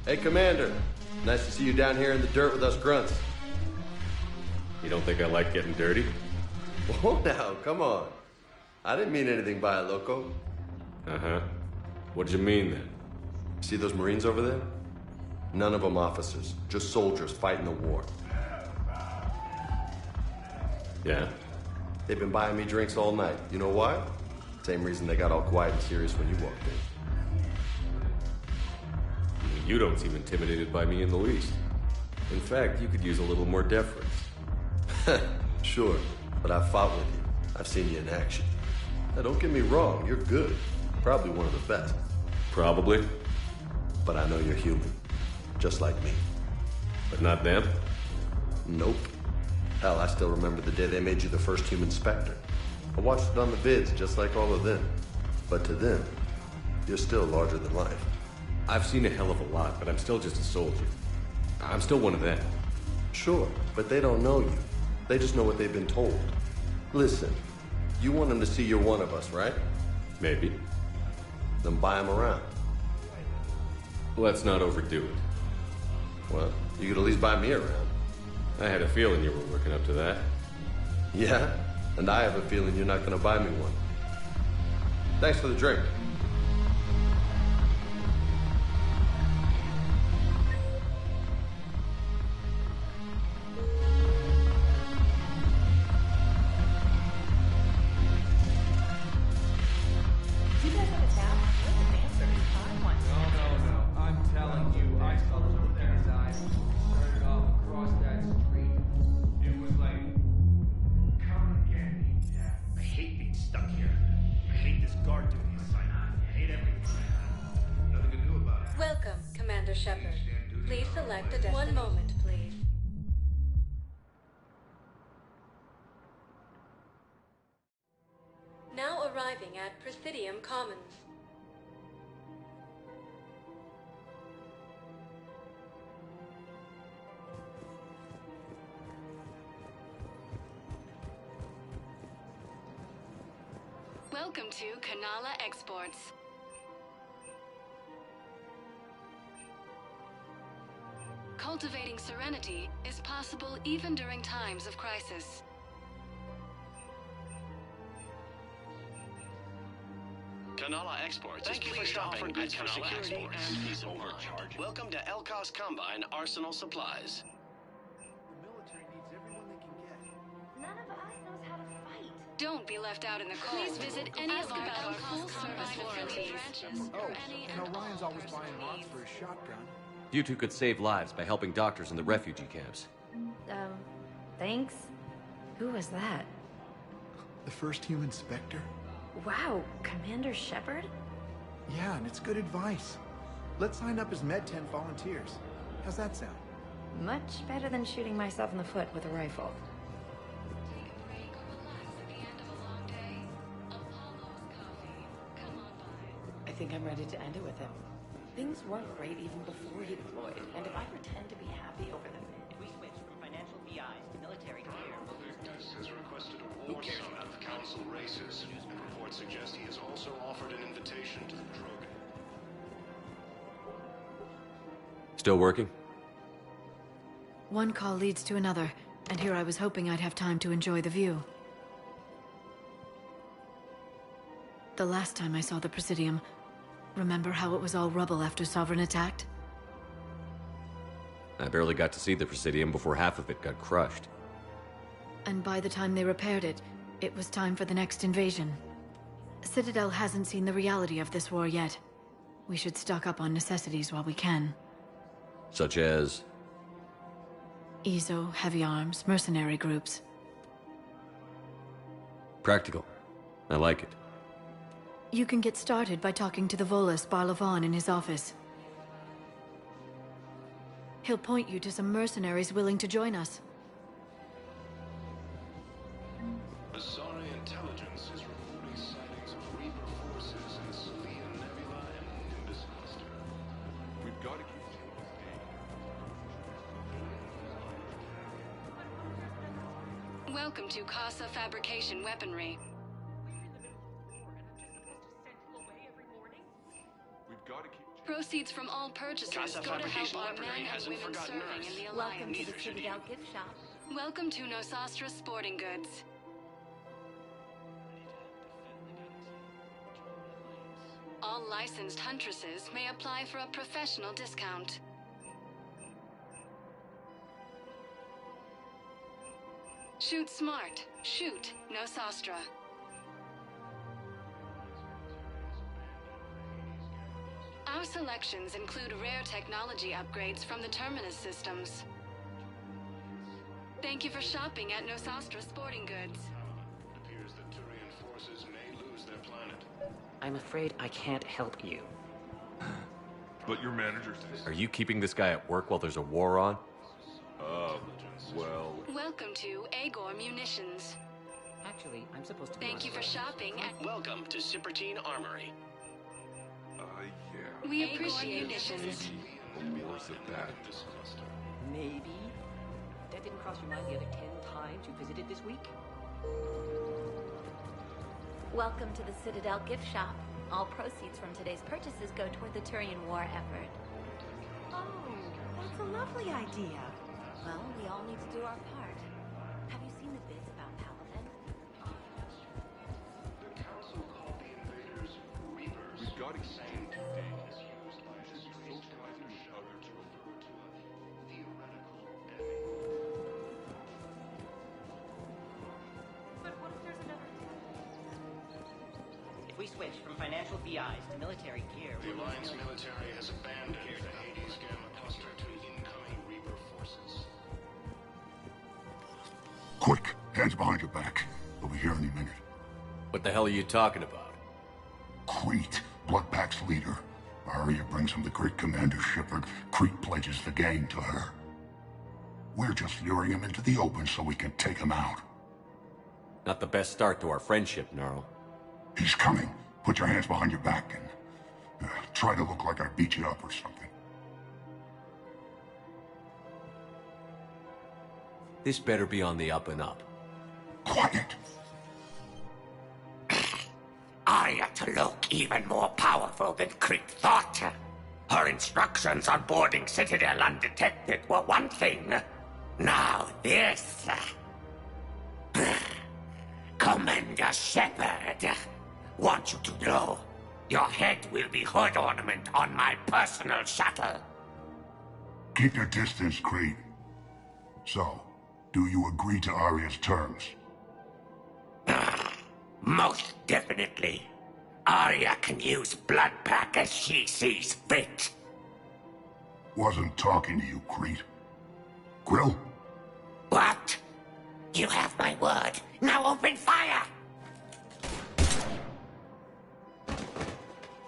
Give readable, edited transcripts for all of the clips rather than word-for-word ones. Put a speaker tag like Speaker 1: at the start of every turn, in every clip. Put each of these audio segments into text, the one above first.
Speaker 1: Hey, Commander. Nice to see you down here in the dirt with us grunts.
Speaker 2: You don't think I like getting dirty?
Speaker 1: Oh, now, come on. I didn't mean anything by it, loco.
Speaker 2: Uh-huh. What'd you mean, then?
Speaker 1: See those Marines over there? None of them officers, just soldiers fighting the war.
Speaker 2: Yeah?
Speaker 1: They've been buying me drinks all night. You know why? Same reason they got all quiet and serious when you walked in.
Speaker 2: You don't seem intimidated by me in the least. In fact, you could use a little more deference.
Speaker 1: Sure, but I've fought with you. I've seen you in action. Now, don't get me wrong, you're good. Probably one of the best.
Speaker 2: Probably.
Speaker 1: But I know you're human. Just like me.
Speaker 2: But not them?
Speaker 1: Nope. Hell, I still remember the day they made you the first human Spectre. I watched it on the vids, just like all of them. But to them, you're still larger than life.
Speaker 2: I've seen a hell of a lot, but I'm still just a soldier. I'm still one of them.
Speaker 1: Sure, but they don't know you. They just know what they've been told. Listen, you want them to see you're one of us, right?
Speaker 2: Maybe.
Speaker 1: Then buy them around.
Speaker 2: Let's not overdo it.
Speaker 1: Well, you could at least buy me around.
Speaker 2: I had a feeling you were working up to that.
Speaker 1: Yeah? And I have a feeling you're not gonna buy me one. Thanks for the drink.
Speaker 3: Arriving at Presidium Commons.
Speaker 4: Welcome to Kanala Exports. Cultivating serenity is possible even during times of crisis.
Speaker 5: Kanala Exports is pleased to offer goods for security and peace of mind. Welcome to Elkos Combine Arsenal Supplies.
Speaker 6: The military needs everyone they can get.
Speaker 7: None of us knows how to fight.
Speaker 4: Don't be left out in the cold. Please visit any of our full-service warranties.
Speaker 6: Oh, you know, Ryan's always buying mods for his shotgun.
Speaker 8: You two could save lives by helping doctors in the refugee camps.
Speaker 7: Thanks. Who was that?
Speaker 6: The first human Spectre?
Speaker 7: Wow, Commander Shepard?
Speaker 6: Yeah, and it's good advice. Let's sign up as Med-10 volunteers. How's that sound?
Speaker 7: Much better than shooting myself in the foot with a rifle.
Speaker 4: Take a break or relax at the end of a long day. Apollo's Coffee. Come on by.
Speaker 9: I think I'm ready to end it with him. Things weren't great even before he deployed, and if I pretend to be happy over the
Speaker 10: we switch from financial VIs to military care.
Speaker 11: Victus has requested a war summit of council races. Reports suggest he has also offered an invitation to the Drogon.
Speaker 8: Still working?
Speaker 12: One call leads to another, and here I was hoping I'd have time to enjoy the view. The last time I saw the Presidium, remember how it was all rubble after Sovereign attacked?
Speaker 8: I barely got to see the Presidium before half of it got crushed.
Speaker 12: And by the time they repaired it, it was time for the next invasion. Citadel hasn't seen the reality of this war yet. We should stock up on necessities while we can.
Speaker 2: Such as?
Speaker 12: Ezo, heavy arms, mercenary groups.
Speaker 2: Practical. I like it.
Speaker 12: You can get started by talking to the Volus Barlavan in his office. He'll point you to some mercenaries willing to join us.
Speaker 11: Asari intelligence is reporting sightings of Reaper forces in the Sophia Nebula and Nimbus cluster. We've got to keep
Speaker 4: Welcome to Casa Fabrication Weaponry. Proceeds from all purchases
Speaker 5: Casa
Speaker 4: go to help
Speaker 5: Fabrication
Speaker 4: our
Speaker 5: Weaponry
Speaker 4: men and
Speaker 5: hasn't
Speaker 4: women
Speaker 5: forgotten
Speaker 4: serving
Speaker 5: Earth.
Speaker 4: in the
Speaker 7: Welcome
Speaker 4: Alliance.
Speaker 7: to the Citadel gift shop.
Speaker 4: Welcome to Nosastra Sporting Goods. All licensed huntresses may apply for a professional discount. Shoot smart. Shoot Nosastra. Our selections include rare technology upgrades from the Terminus systems. Thank you for shopping at Nosastra Sporting Goods.
Speaker 11: It appears that Turian forces may lose their planet.
Speaker 10: I'm afraid I can't help you.
Speaker 11: But your manager says...
Speaker 2: Are you keeping this guy at work while there's a war on?
Speaker 11: Well...
Speaker 4: Welcome to Agor Munitions.
Speaker 10: Actually, I'm supposed to be
Speaker 4: Thank you for shopping at...
Speaker 5: Welcome to Sippertine Armory.
Speaker 11: yeah.
Speaker 4: We appreciate munitions.
Speaker 11: Wars of that.
Speaker 10: Maybe. That didn't cross your mind the other 10 times you visited this week?
Speaker 7: Welcome to the Citadel gift shop. All proceeds from today's purchases go toward the Turian war effort.
Speaker 9: Oh, that's a lovely idea.
Speaker 7: Well, we all need to do our part. Have you seen the bids about Paladin?
Speaker 11: The council called the invaders Reapers. We've got to same today is used by a socializing other to refer to a theoretical enemy.
Speaker 9: But what if there's another?
Speaker 10: If we switch from financial VIs to military gear,
Speaker 11: The Alliance military has abandoned the Hades Gamma cluster to incoming Reaper forces.
Speaker 13: Quick, hands behind your back. We'll be here any minute.
Speaker 2: What the hell are you talking about?
Speaker 13: Crete, Bloodpack's leader. Arya brings him the great commander Shepard. Crete pledges the gang to her. We're just luring him into the open so we can take him out.
Speaker 2: Not the best start to our friendship, Gnarl.
Speaker 13: He's coming. Put your hands behind your back and try to look like I beat you up or something.
Speaker 2: This better be on the up and up.
Speaker 13: Quiet.
Speaker 14: Arya to look even more powerful than Crete thought. Her instructions on boarding Citadel undetected were one thing. Now this. Commander Shepard, want you to know, your head will be hood ornament on my personal shuttle.
Speaker 13: Keep your distance, Crete. So, do you agree to Arya's terms?
Speaker 14: Most definitely. Arya can use Bloodpack as she sees fit.
Speaker 13: Wasn't talking to you, Crete. Grill?
Speaker 14: What? You have my word. Now open fire!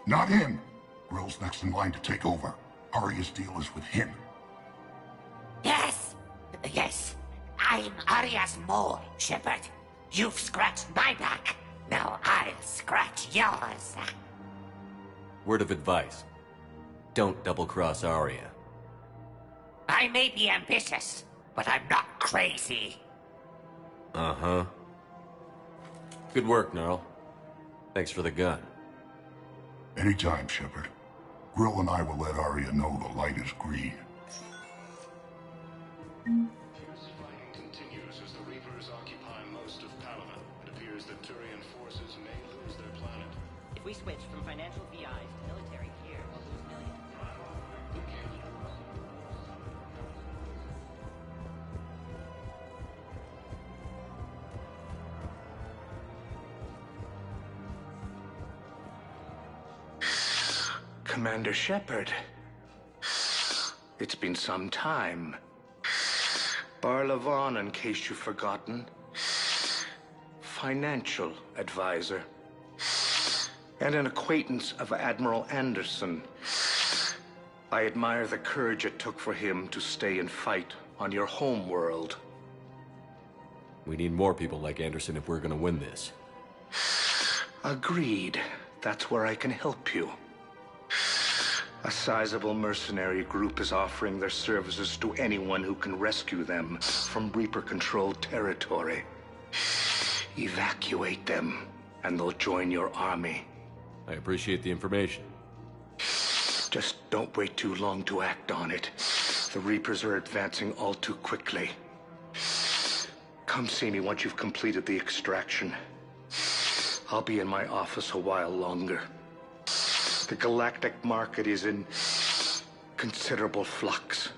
Speaker 13: Not him. Grill's next in line to take over. Arya's deal is with him.
Speaker 14: Yes. Yes. I'm Arya's mole, Shepard. You've scratched my back. Now I'll scratch yours.
Speaker 2: Word of advice. Don't double-cross Arya.
Speaker 14: I may be ambitious, but I'm not crazy.
Speaker 2: Uh-huh. Good work, Gnarl. Thanks for the gun.
Speaker 13: Anytime, Shepard. Grill and I will let Arya know the light is green.
Speaker 11: Fierce fighting continues as the Reapers occupy most of Palaven. It appears that Turian forces may lose their planet.
Speaker 10: If we switch from financial VIs to military gear, we'll lose millions.
Speaker 15: Commander Shepard. It's been some time. Barla Vaughn, in case you've forgotten. Financial advisor. And an acquaintance of Admiral Anderson. I admire the courage it took for him to stay and fight on your home world.
Speaker 2: We need more people like Anderson if we're gonna win this.
Speaker 15: Agreed. That's where I can help you. A sizable mercenary group is offering their services to anyone who can rescue them from Reaper-controlled territory. Evacuate them, and they'll join your army.
Speaker 2: I appreciate the information.
Speaker 15: Just don't wait too long to act on it. The Reapers are advancing all too quickly. Come see me once you've completed the extraction. I'll be in my office a while longer. The galactic market is in considerable flux.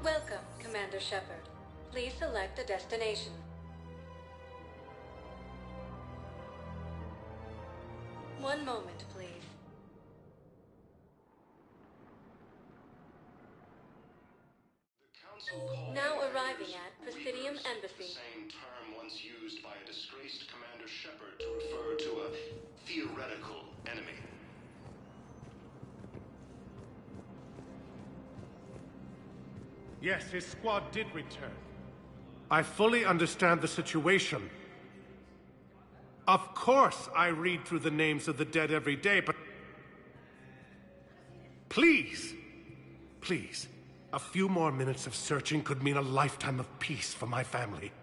Speaker 3: Welcome, Commander Shepard. Please select a destination. One moment, please. Now arriving at Presidium Embassy.
Speaker 5: Same term once used by a disgraced Commander Shepard to refer to a theoretical enemy.
Speaker 16: Yes, his squad did return. I fully understand the situation. Of course I read through the names of the dead every day, but... Please! Please. A few more minutes of searching could mean a lifetime of peace for my family.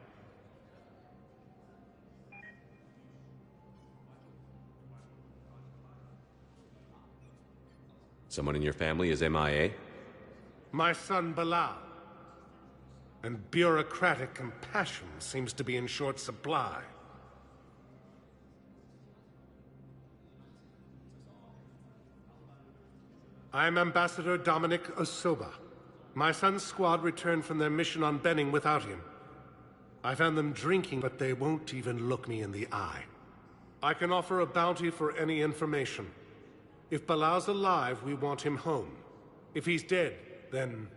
Speaker 2: Someone in your family is MIA?
Speaker 16: My son, Bilal. And bureaucratic compassion seems to be in short supply. I'm Ambassador Dominic Osoba. My son's squad returned from their mission on Benning without him. I found them drinking, but they won't even look me in the eye. I can offer a bounty for any information. If Bilal's alive, we want him home. If he's dead, then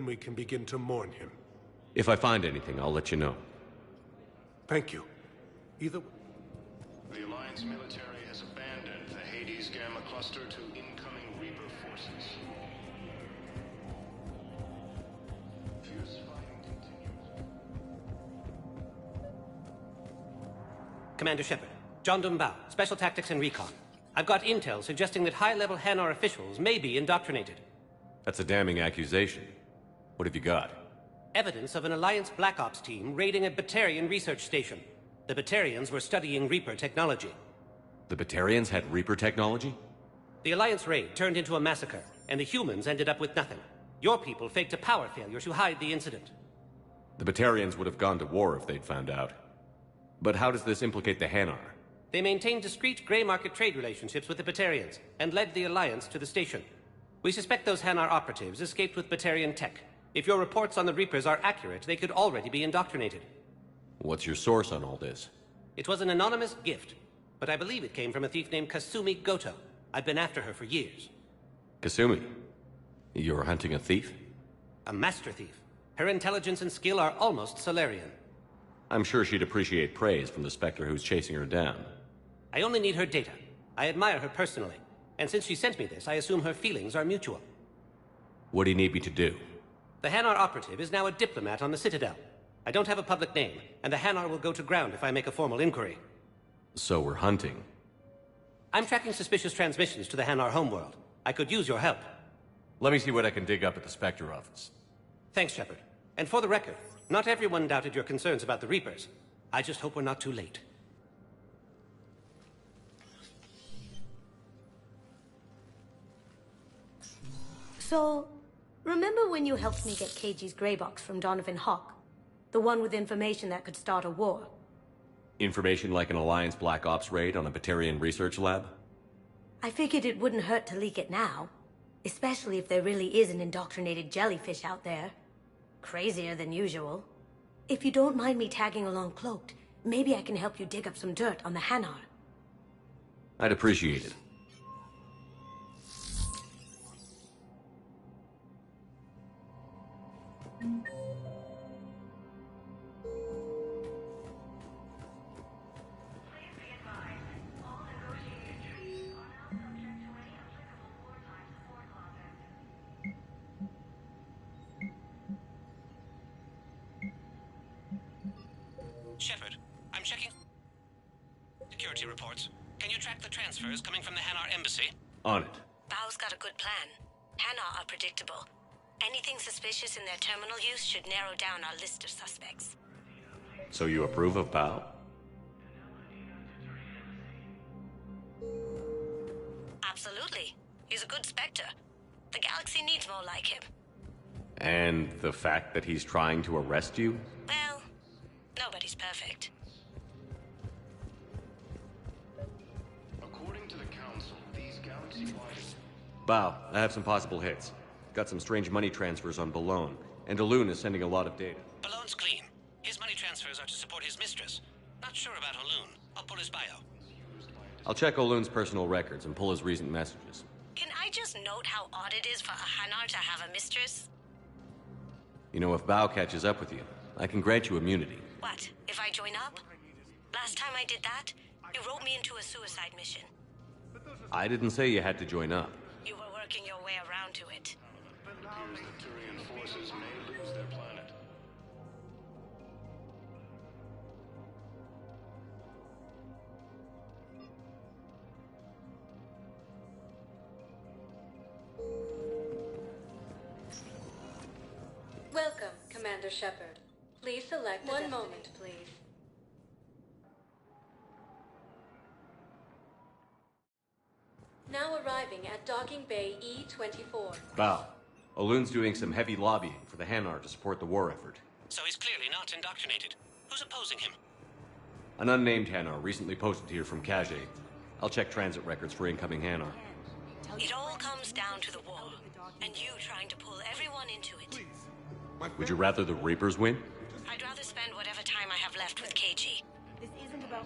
Speaker 16: we can begin to mourn him.
Speaker 2: If I find anything, I'll let you know.
Speaker 16: Thank you. Either...
Speaker 5: The Alliance military has abandoned the Hades Gamma cluster to incoming Reaper forces. Fierce fighting continues.
Speaker 17: Commander Shepard, John Dumbao, Special Tactics and Recon. I've got intel suggesting that high-level Hanar officials may be indoctrinated.
Speaker 2: That's a damning accusation. What have you got?
Speaker 17: Evidence of an Alliance Black Ops team raiding a Batarian research station. The Batarians were studying Reaper technology.
Speaker 2: The Batarians had Reaper technology?
Speaker 17: The Alliance raid turned into a massacre, and the humans ended up with nothing. Your people faked a power failure to hide the incident.
Speaker 2: The Batarians would have gone to war if they'd found out. But how does this implicate the Hanar?
Speaker 17: They maintained discreet gray market trade relationships with the Batarians, and led the Alliance to the station. We suspect those Hanar operatives escaped with Batarian tech. If your reports on the Reapers are accurate, they could already be indoctrinated.
Speaker 2: What's your source on all this?
Speaker 17: It was an anonymous gift, but I believe it came from a thief named Kasumi Goto. I've been after her for years.
Speaker 2: Kasumi? You're hunting a thief?
Speaker 17: A master thief. Her intelligence and skill are almost Solarian.
Speaker 2: I'm sure she'd appreciate praise from the Spectre who's chasing her down.
Speaker 17: I only need her data. I admire her personally. And since she sent me this, I assume her feelings are mutual.
Speaker 2: What do you need me to do?
Speaker 17: The Hanar operative is now a diplomat on the Citadel. I don't have a public name, and the Hanar will go to ground if I make a formal inquiry.
Speaker 2: So we're hunting.
Speaker 17: I'm tracking suspicious transmissions to the Hanar homeworld. I could use your help.
Speaker 2: Let me see what I can dig up at the Spectre office.
Speaker 17: Thanks, Shepard. And for the record, not everyone doubted your concerns about the Reapers. I just hope we're not too late.
Speaker 18: So, remember when you helped me get KG's grey box from Donovan Hawk? The one with information that could start a war?
Speaker 2: Information like an Alliance Black Ops raid on a Batarian research lab?
Speaker 18: I figured it wouldn't hurt to leak it now. Especially if there really is an indoctrinated jellyfish out there. Crazier than usual. If you don't mind me tagging along cloaked, maybe I can help you dig up some dirt on the Hanar.
Speaker 8: I'd appreciate it.
Speaker 17: Shepard, I'm checking security reports. Can you track the transfers coming from the Hanar embassy?
Speaker 8: On it.
Speaker 18: Bao's got a good plan. Hanar are predictable. Anything suspicious in their terminal use should narrow down our list of suspects.
Speaker 8: So you approve of Bao?
Speaker 18: Absolutely. He's a good Spectre. The galaxy needs more like him.
Speaker 8: And the fact that he's trying to arrest you?
Speaker 18: Well, nobody's perfect.
Speaker 11: According to the Council, these galaxy-wide...
Speaker 8: Bao, I have some possible hits. Got some strange money transfers on Balone, and Elune is sending a lot of data.
Speaker 17: Balone's clean. His money transfers are to support his mistress. Not sure about Elune. I'll pull his bio.
Speaker 8: I'll check Olune's personal records and pull his recent messages.
Speaker 18: Can I just note how odd it is for a Hanar to have a mistress?
Speaker 8: You know, if Bao catches up with you, I can grant you immunity.
Speaker 18: What, if I join up? Last time I did that, you wrote me into a suicide mission.
Speaker 8: I didn't say you had to join up.
Speaker 18: You were working your way around to it.
Speaker 11: It appears the Turian forces may lose their planet.
Speaker 3: Welcome, Commander Shepard. Please select one moment, please. Now arriving at Docking Bay E-24.
Speaker 8: Bao, Olune's doing some heavy lobbying for the Hanar to support the war effort.
Speaker 17: So he's clearly not indoctrinated. Who's opposing him?
Speaker 8: An unnamed Hanar recently posted here from Kage. I'll check transit records for incoming Hanar.
Speaker 18: It all comes down to the war, and you trying to pull everyone into it.
Speaker 8: Would you rather the Reapers win?
Speaker 18: I'd rather spend whatever time I have left with KG.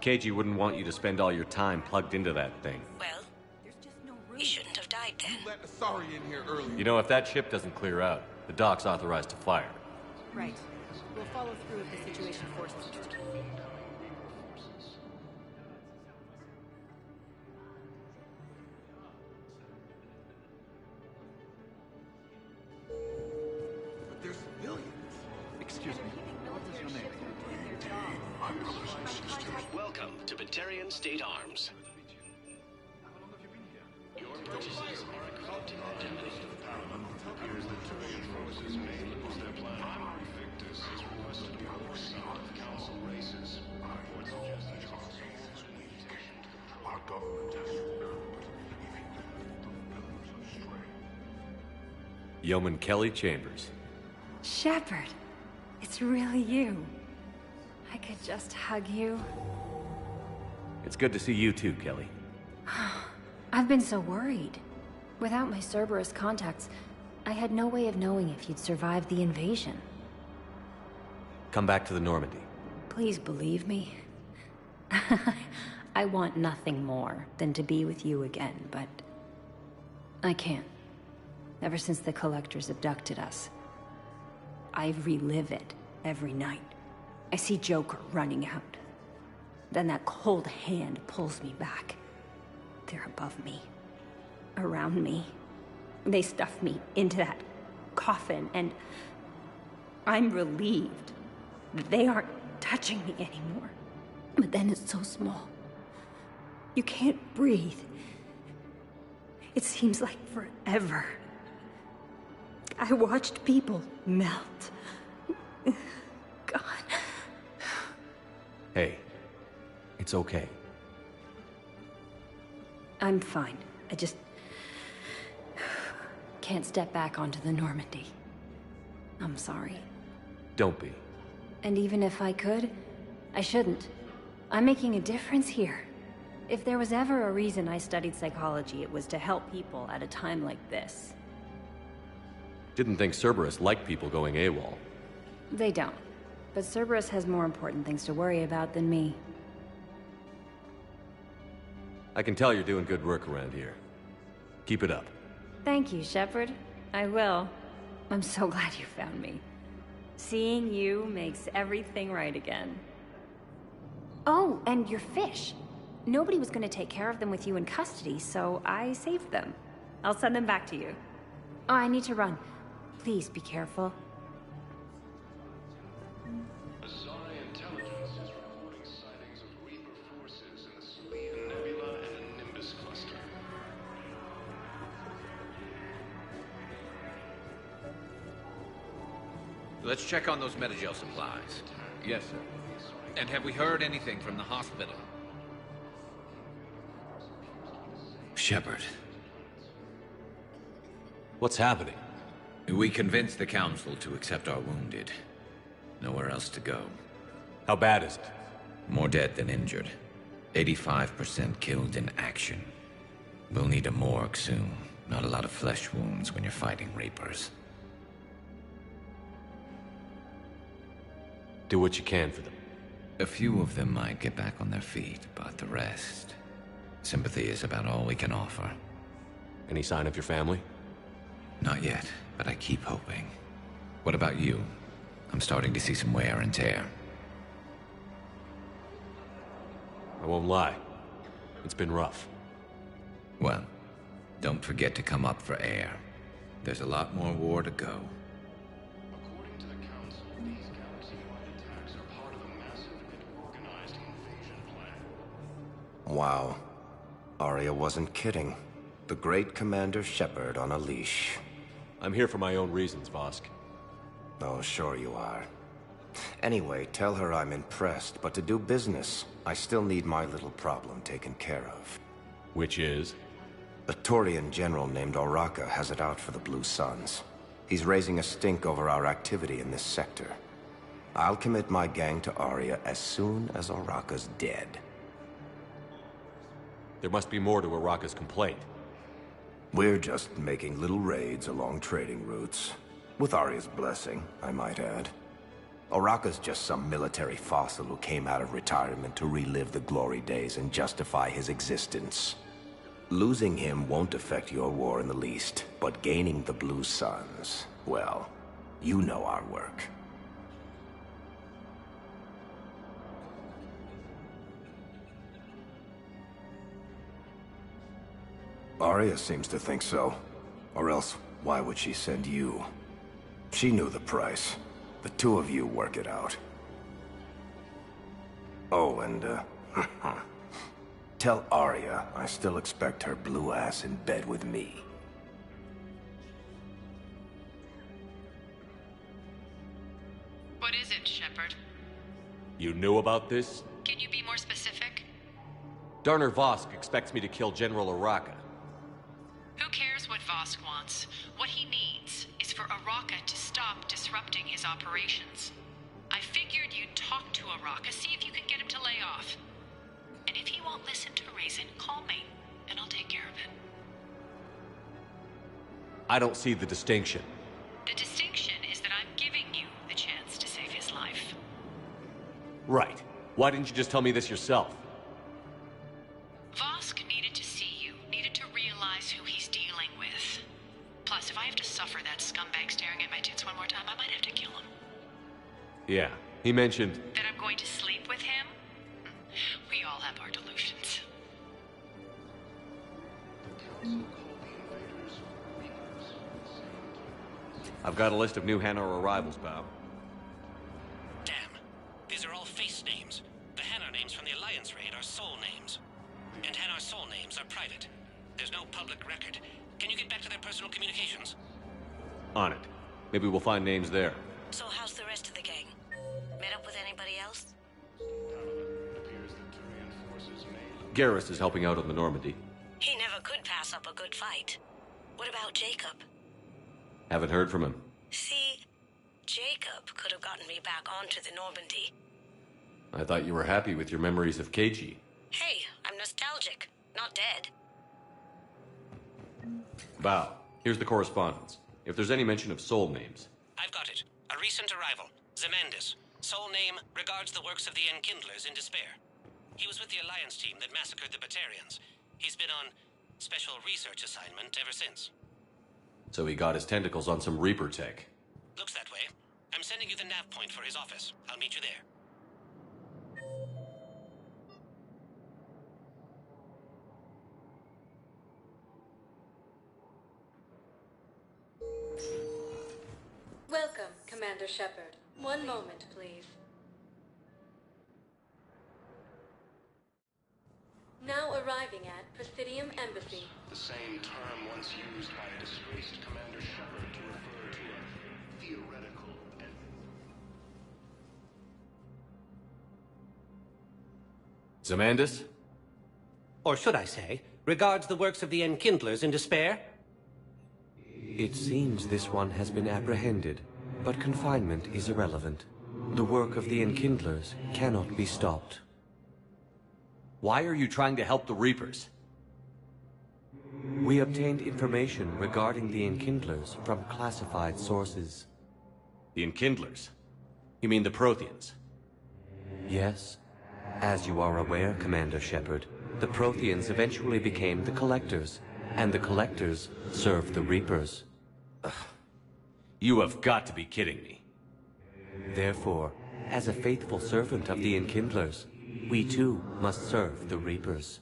Speaker 8: KG wouldn't want you to spend all your time plugged into that thing.
Speaker 18: Well, he shouldn't have died then.
Speaker 19: Let Asari in here earlier.
Speaker 8: You know, if that ship doesn't clear out, the dock's authorized to fire.
Speaker 9: Right. We'll follow through if the situation forces it.
Speaker 19: But they're civilians. Excuse me. What is your name?
Speaker 13: My brothers and sisters.
Speaker 5: Welcome to Batarian State Arms. Your purchases are accepted. It appears the Turian forces may lose their planet. Primary Victus is requested to oversee of Council races. Reports suggest that
Speaker 13: Our government has
Speaker 8: Yeoman Kelly Chambers.
Speaker 20: Shepard, it's really you. I could just hug you.
Speaker 8: It's good to see you too, Kelly.
Speaker 20: I've been so worried. Without my Cerberus contacts, I had no way of knowing if you'd survived the invasion.
Speaker 8: Come back to the Normandy.
Speaker 20: Please believe me. I want nothing more than to be with you again, but I can't. Ever since the Collectors abducted us, I relive it every night. I see Joker running out. Then that cold hand pulls me back. They're above me, around me. They stuff me into that coffin, and I'm relieved that they aren't touching me anymore. But then it's so small. You can't breathe. It seems like forever. I watched people melt. God.
Speaker 8: Hey, it's okay.
Speaker 20: I'm fine. I just can't step back onto the Normandy. I'm sorry.
Speaker 8: Don't be.
Speaker 20: And even if I could, I shouldn't. I'm making a difference here. If there was ever a reason I studied psychology, it was to help people at a time like this.
Speaker 8: Didn't think Cerberus liked people going AWOL.
Speaker 20: They don't. But Cerberus has more important things to worry about than me.
Speaker 8: I can tell you're doing good work around here. Keep it up.
Speaker 20: Thank you, Shepard. I will. I'm so glad you found me. Seeing you makes everything right again. Oh, and your fish. Nobody was going to take care of them with you in custody, so I saved them. I'll send them back to you. Oh, I need to run. Please be careful.
Speaker 5: Azari intelligence is reporting sightings of Reaper forces in the Salian Nebula and Nimbus cluster.
Speaker 21: Let's check on those Metagel supplies.
Speaker 8: Yes, sir.
Speaker 21: And have we heard anything from the hospital? Shepard.
Speaker 8: What's happening?
Speaker 21: We convinced the Council to accept our wounded. Nowhere else to go.
Speaker 8: How bad is it?
Speaker 21: More dead than injured. 85% killed in action. We'll need a morgue soon. Not a lot of flesh wounds when you're fighting Reapers.
Speaker 8: Do what you can for them.
Speaker 21: A few of them might get back on their feet, but the rest... Sympathy is about all we can offer.
Speaker 8: Any sign of your family?
Speaker 21: Not yet, but I keep hoping. What about you? I'm starting to see some wear and tear.
Speaker 8: I won't lie. It's been rough.
Speaker 21: Well, don't forget to come up for air. There's a lot more war to go.
Speaker 5: According to the Council, these galaxy-wide attacks are part of a massive and organized invasion plan.
Speaker 22: Wow. Arya wasn't kidding. The great Commander Shepard on a leash.
Speaker 8: I'm here for my own reasons, Vosk.
Speaker 22: Oh, sure you are. Anyway, tell her I'm impressed, but to do business, I still need my little problem taken care of.
Speaker 8: Which is?
Speaker 22: A Turian general named Oraka has it out for the Blue Suns. He's raising a stink over our activity in this sector. I'll commit my gang to Arya as soon as Oraka's dead.
Speaker 8: There must be more to Oraka's complaint.
Speaker 22: We're just making little raids along trading routes. With Arya's blessing, I might add. Oraka's just some military fossil who came out of retirement to relive the glory days and justify his existence. Losing him won't affect your war in the least, but gaining the Blue Suns, well, you know our work. Arya seems to think so. Or else, why would she send you? She knew the price. The two of you work it out. Oh, and, tell Arya I still expect her blue ass in bed with me.
Speaker 23: What is it, Shepard?
Speaker 8: You knew about this?
Speaker 23: Can you be more specific?
Speaker 8: Darner Vosk expects me to kill General Oraka.
Speaker 23: Who cares what Vosk wants? What he needs is for Oraka to stop disrupting his operations. I figured you'd talk to Oraka, see if you can get him to lay off. And if he won't listen to reason, call me, and I'll take care of it.
Speaker 8: I don't see the distinction.
Speaker 23: The distinction is that I'm giving you the chance to save his life.
Speaker 8: Right. Why didn't you just tell me this yourself?
Speaker 23: Vosk needed to see you, needed to realize who he's dealing with. Plus, if I have to suffer that scumbag staring at my tits one more time, I might have to kill him.
Speaker 8: Yeah, he mentioned...
Speaker 23: That I'm going to sleep with him? We all have our delusions.
Speaker 8: I've got a list of new Hanar arrivals, Bao.
Speaker 17: Damn. These are all face names. The Hanar names from the Alliance raid are soul names. And Hanar soul names are private. There's no public record. Can you get back to their personal communications?
Speaker 8: On it. Maybe we'll find names there.
Speaker 18: So how's the rest of the gang? Met up with anybody else?
Speaker 8: Garrus is helping out on the Normandy.
Speaker 18: He never could pass up a good fight. What about Jacob?
Speaker 8: Haven't heard from him.
Speaker 18: See, Jacob could have gotten me back onto the Normandy.
Speaker 8: I thought you were happy with your memories of KG.
Speaker 18: Hey, I'm nostalgic, not dead.
Speaker 8: Bao, here's the correspondence. If there's any mention of soul names.
Speaker 17: I've got it. A recent arrival. Zemandis. Sole name regards the works of the Enkindlers in despair. He was with the Alliance team that massacred the Batarians. He's been on special research assignment ever since.
Speaker 8: So he got his tentacles on some Reaper tech.
Speaker 17: Looks that way. I'm sending you the nav point for his office. I'll meet you there.
Speaker 3: Welcome, Commander Shepard. One moment, please. Now arriving at Presidium Embassy.
Speaker 5: The same term once used by a disgraced Commander Shepard to refer to a theoretical and...
Speaker 8: Zemandis?
Speaker 17: Or should I say, regards the works of the Enkindlers in despair?
Speaker 1: It seems this one has been apprehended, but confinement is irrelevant. The work of the Enkindlers cannot be stopped.
Speaker 8: Why are you trying to help the Reapers?
Speaker 1: We obtained information regarding the Enkindlers from classified sources.
Speaker 8: The Enkindlers? You mean the Protheans?
Speaker 1: Yes. As you are aware, Commander Shepard, the Protheans eventually became the Collectors, and the Collectors served the Reapers.
Speaker 8: You have got to be kidding me.
Speaker 1: Therefore, as a faithful servant of the Enkindlers, we too must serve the Reapers.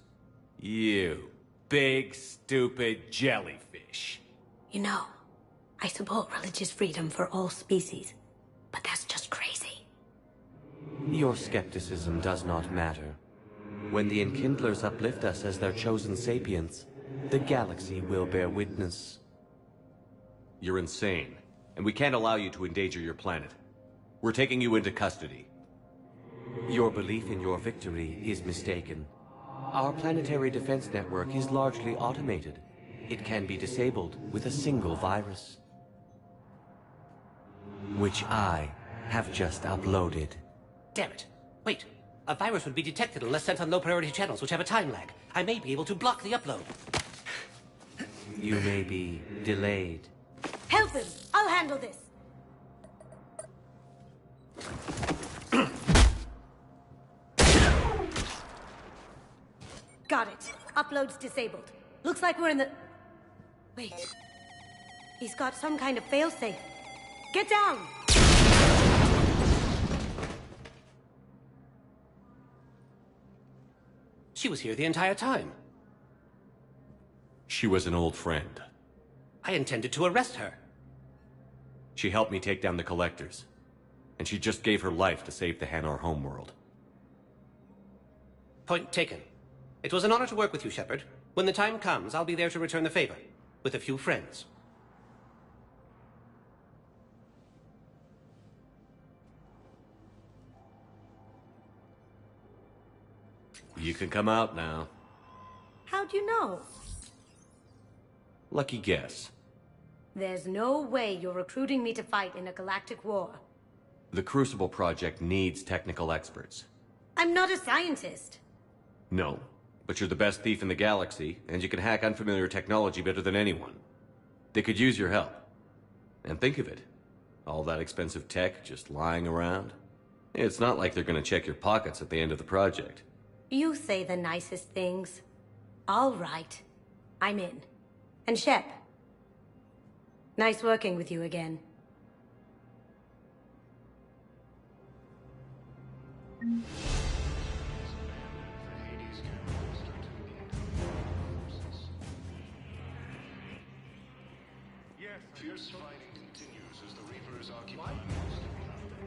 Speaker 8: You big, stupid jellyfish.
Speaker 18: You know, I support religious freedom for all species, but that's just crazy.
Speaker 1: Your skepticism does not matter. When the Enkindlers uplift us as their chosen sapients, the galaxy will bear witness.
Speaker 8: You're insane, and we can't allow you to endanger your planet. We're taking you into custody.
Speaker 1: Your belief in your victory is mistaken. Our planetary defense network is largely automated. It can be disabled with a single virus, which I have just uploaded.
Speaker 17: Damn it. Wait. A virus would be detected unless sent on low-priority channels, which have a time lag. I may be able to block the upload.
Speaker 1: You may be delayed.
Speaker 18: Help him! I'll handle this! Got it. Upload's disabled. Looks like we're in the... Wait. He's got some kind of failsafe. Get down!
Speaker 17: She was here the entire time.
Speaker 8: She was an old friend.
Speaker 17: I intended to arrest her.
Speaker 8: She helped me take down the Collectors. And she just gave her life to save the Hanar homeworld.
Speaker 17: Point taken. It was an honor to work with you, Shepard. When the time comes, I'll be there to return the favor. With a few friends.
Speaker 8: You can come out now.
Speaker 18: How'd you know?
Speaker 8: Lucky guess.
Speaker 18: There's no way you're recruiting me to fight in a galactic war.
Speaker 8: The Crucible Project needs technical experts.
Speaker 18: I'm not a scientist.
Speaker 8: No, but you're the best thief in the galaxy, and you can hack unfamiliar technology better than anyone. They could use your help. And think of it. All that expensive tech just lying around. It's not like they're gonna check your pockets at the end of the project.
Speaker 18: You say the nicest things. All right. I'm in. And Shep. Nice working with you again.
Speaker 5: Fierce fighting continues as the Reapers occupy most of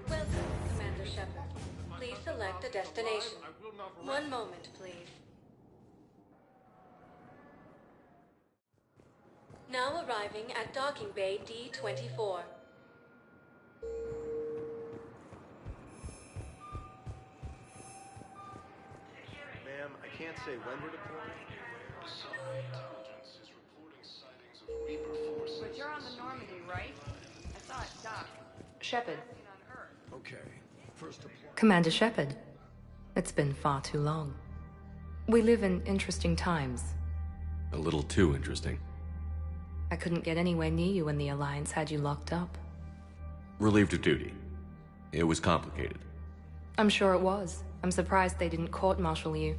Speaker 5: the...
Speaker 3: Welcome, Commander Shepard. Please select a destination. One moment, please. Now arriving at Docking Bay D-24.
Speaker 19: Ma'am, I can't say when we're deploying.
Speaker 5: Summary intelligence is reporting sightings of Reaper forces.
Speaker 6: But you're on the Normandy, right? I saw it dock. Shepard.
Speaker 19: Okay, first deploy.
Speaker 6: Commander Shepard. It's been far too long. We live in interesting times.
Speaker 8: A little too interesting.
Speaker 6: I couldn't get anywhere near you when the Alliance had you locked up.
Speaker 8: Relieved of duty. It was complicated.
Speaker 6: I'm sure it was. I'm surprised they didn't court-martial you.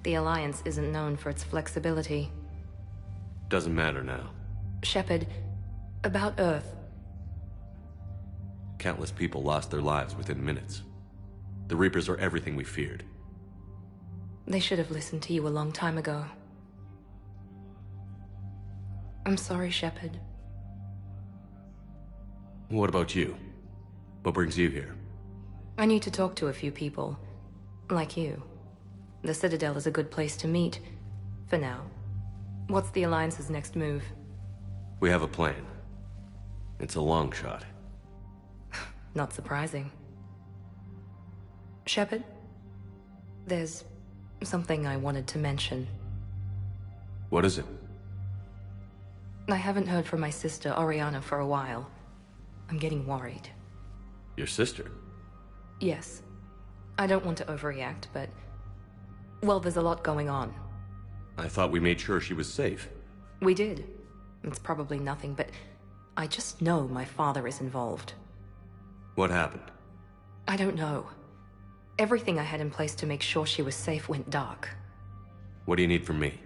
Speaker 6: The Alliance isn't known for its flexibility.
Speaker 8: Doesn't matter now.
Speaker 6: Shepard, about Earth.
Speaker 8: Countless people lost their lives within minutes. The Reapers are everything we feared.
Speaker 6: They should have listened to you a long time ago. I'm sorry, Shepard.
Speaker 8: What about you? What brings you here?
Speaker 6: I need to talk to a few people. Like you. The Citadel is a good place to meet. For now. What's the Alliance's next move?
Speaker 8: We have a plan. It's a long shot.
Speaker 6: Not surprising. Shepard? There's something I wanted to mention.
Speaker 8: What is it?
Speaker 6: I haven't heard from my sister, Oriana, for a while. I'm getting worried.
Speaker 8: Your sister?
Speaker 6: Yes. I don't want to overreact, but... well, there's a lot going on.
Speaker 8: I thought we made sure she was safe.
Speaker 6: We did. It's probably nothing, but... I just know my father is involved.
Speaker 8: What happened?
Speaker 6: I don't know. Everything I had in place to make sure she was safe went dark.
Speaker 8: What do you need from me?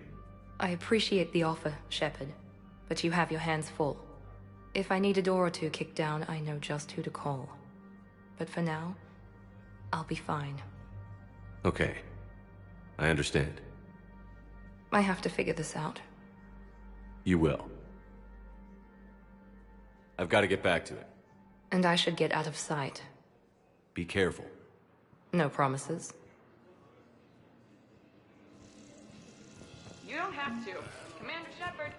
Speaker 6: I appreciate the offer, Shepard, but you have your hands full. If I need a door or two kicked down, I know just who to call. But for now, I'll be fine.
Speaker 8: Okay. I understand.
Speaker 6: I have to figure this out.
Speaker 8: You will. I've got to get back to it.
Speaker 6: And I should get out of sight.
Speaker 8: Be careful.
Speaker 6: No promises.
Speaker 9: You don't have to. Commander Shepard.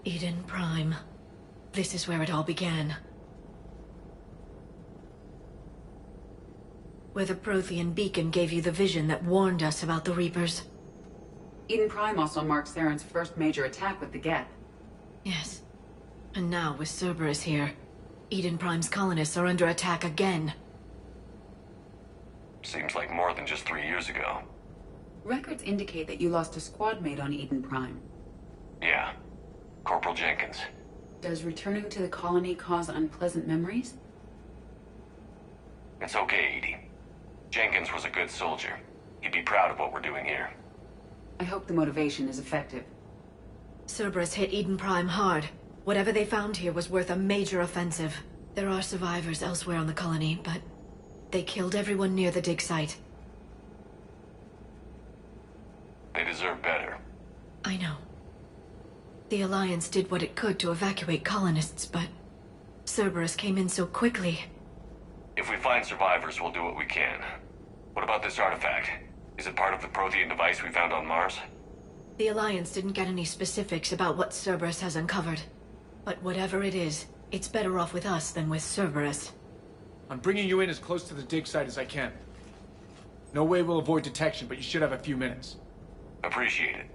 Speaker 6: Eden Prime. This is where it all began. Where the Prothean beacon gave you the vision that warned us about the Reapers.
Speaker 4: Eden Prime also marks Saren's first major attack with the Geth.
Speaker 6: Yes. And now, with Cerberus here, Eden Prime's colonists are under attack again.
Speaker 11: Seems like more than just 3 years ago.
Speaker 4: Records indicate that you lost a squad mate on Eden Prime.
Speaker 11: Yeah. Corporal Jenkins.
Speaker 4: Does returning to the colony cause unpleasant memories?
Speaker 11: It's okay, Edie. Jenkins was a good soldier. He'd be proud of what we're doing here.
Speaker 4: I hope the motivation is effective.
Speaker 6: Cerberus hit Eden Prime hard. Whatever they found here was worth a major offensive. There are survivors elsewhere on the colony, but they killed everyone near the dig site.
Speaker 11: They deserve better.
Speaker 6: I know. The Alliance did what it could to evacuate colonists, but Cerberus came in so quickly.
Speaker 11: If we find survivors, we'll do what we can. What about this artifact? Is it part of the Prothean device we found on Mars?
Speaker 6: The Alliance didn't get any specifics about what Cerberus has uncovered. But whatever it is, it's better off with us than with Cerberus.
Speaker 19: I'm bringing you in as close to the dig site as I can. No way we'll avoid detection, but you should have a few minutes.
Speaker 11: Appreciate it.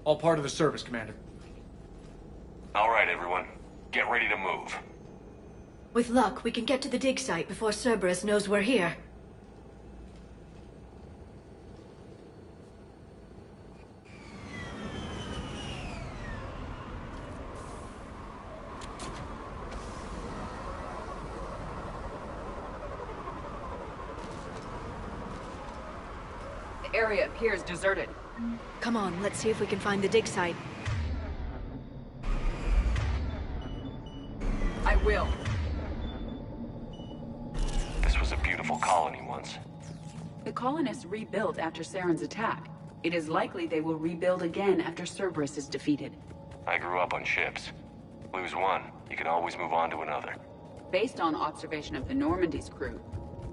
Speaker 19: All part of the service, Commander.
Speaker 11: All right, everyone. Get ready to move.
Speaker 6: With luck, we can get to the dig site before Cerberus knows we're here.
Speaker 4: The area appears deserted.
Speaker 6: Come on, let's see if we can find the dig site.
Speaker 4: I will.
Speaker 11: This was a beautiful colony once.
Speaker 4: The colonists rebuilt after Saren's attack. It is likely they will rebuild again after Cerberus is defeated.
Speaker 11: I grew up on ships. Lose one, you can always move on to another.
Speaker 4: Based on observation of the Normandy's crew,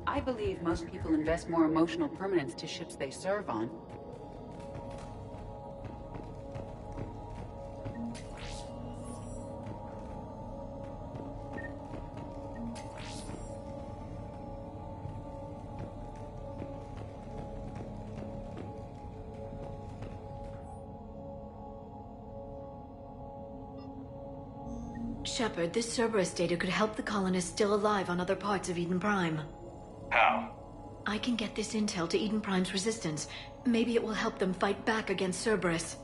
Speaker 4: I believe most people invest more emotional permanence to ships they serve on.
Speaker 6: Shepard, this Cerberus data could help the colonists still alive on other parts of Eden Prime.
Speaker 11: How?
Speaker 6: I can get this intel to Eden Prime's resistance. Maybe it will help them fight back against Cerberus.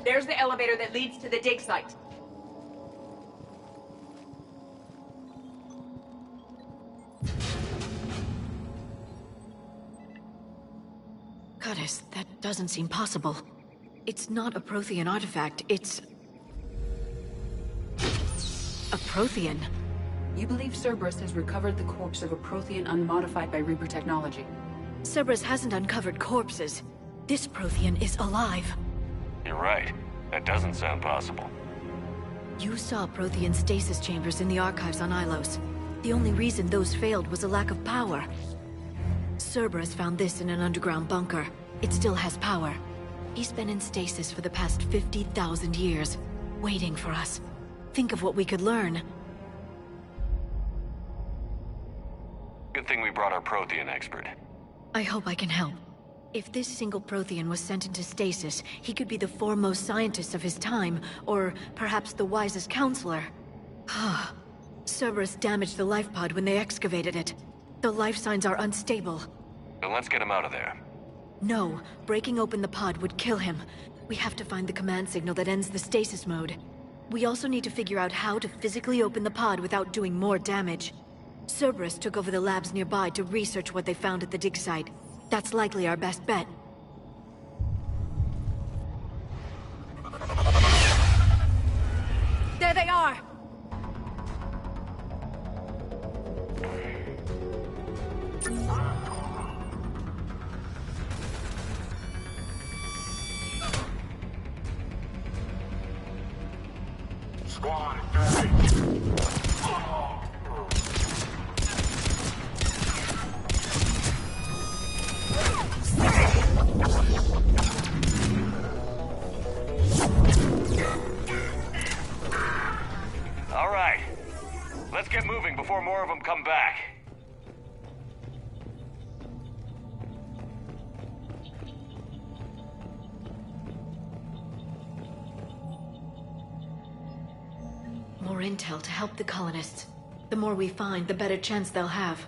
Speaker 4: There's the elevator that leads to the dig site.
Speaker 6: Curtis, that doesn't seem possible. It's not a Prothean artifact, it's... a Prothean.
Speaker 4: You believe Cerberus has recovered the corpse of a Prothean unmodified by Reaper technology?
Speaker 6: Cerberus hasn't uncovered corpses. This Prothean is alive.
Speaker 11: You're right. That doesn't sound possible.
Speaker 6: You saw Prothean stasis chambers in the archives on Ilos. The only reason those failed was a lack of power. Cerberus found this in an underground bunker. It still has power. He's been in stasis for the past 50,000 years, waiting for us. Think of what we could learn.
Speaker 11: Good thing we brought our Prothean expert.
Speaker 6: I hope I can help. If this single Prothean was sent into stasis, he could be the foremost scientist of his time, or perhaps the wisest counselor. Cerberus damaged the life pod when they excavated it. The life signs are unstable.
Speaker 11: Then let's get him out of there.
Speaker 6: No, breaking open the pod would kill him. We have to find the command signal that ends the stasis mode. We also need to figure out how to physically open the pod without doing more damage. Cerberus took over the labs nearby to research what they found at the dig site. That's likely our best bet. There they are!
Speaker 5: Squad,
Speaker 7: Let's get moving before more of them come back.
Speaker 6: More intel to help the colonists. The more we find, the better chance they'll have.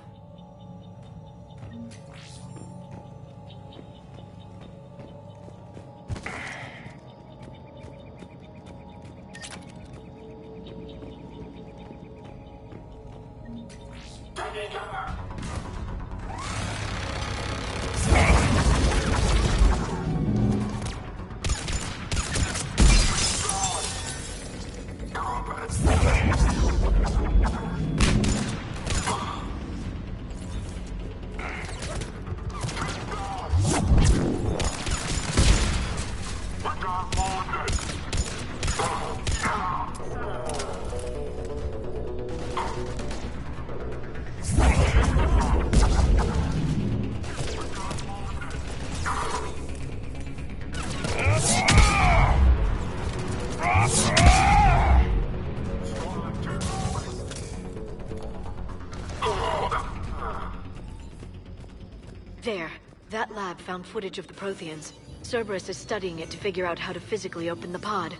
Speaker 6: There. That lab found footage of the Protheans. Cerberus is studying it to figure out how to physically open the pod.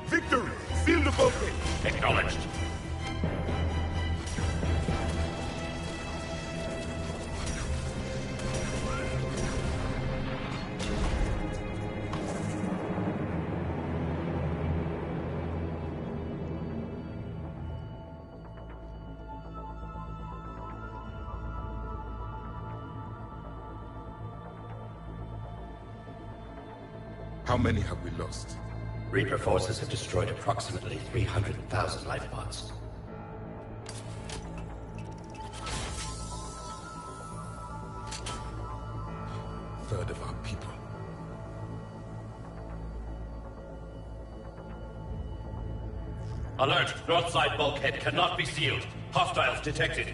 Speaker 12: Victory! Seal the bulkhead! Acknowledged. How many have we lost?
Speaker 14: Reaper forces have destroyed approximately 300,000 life pods.
Speaker 12: Third of our people.
Speaker 14: Alert! North side bulkhead cannot be sealed. Hostiles detected.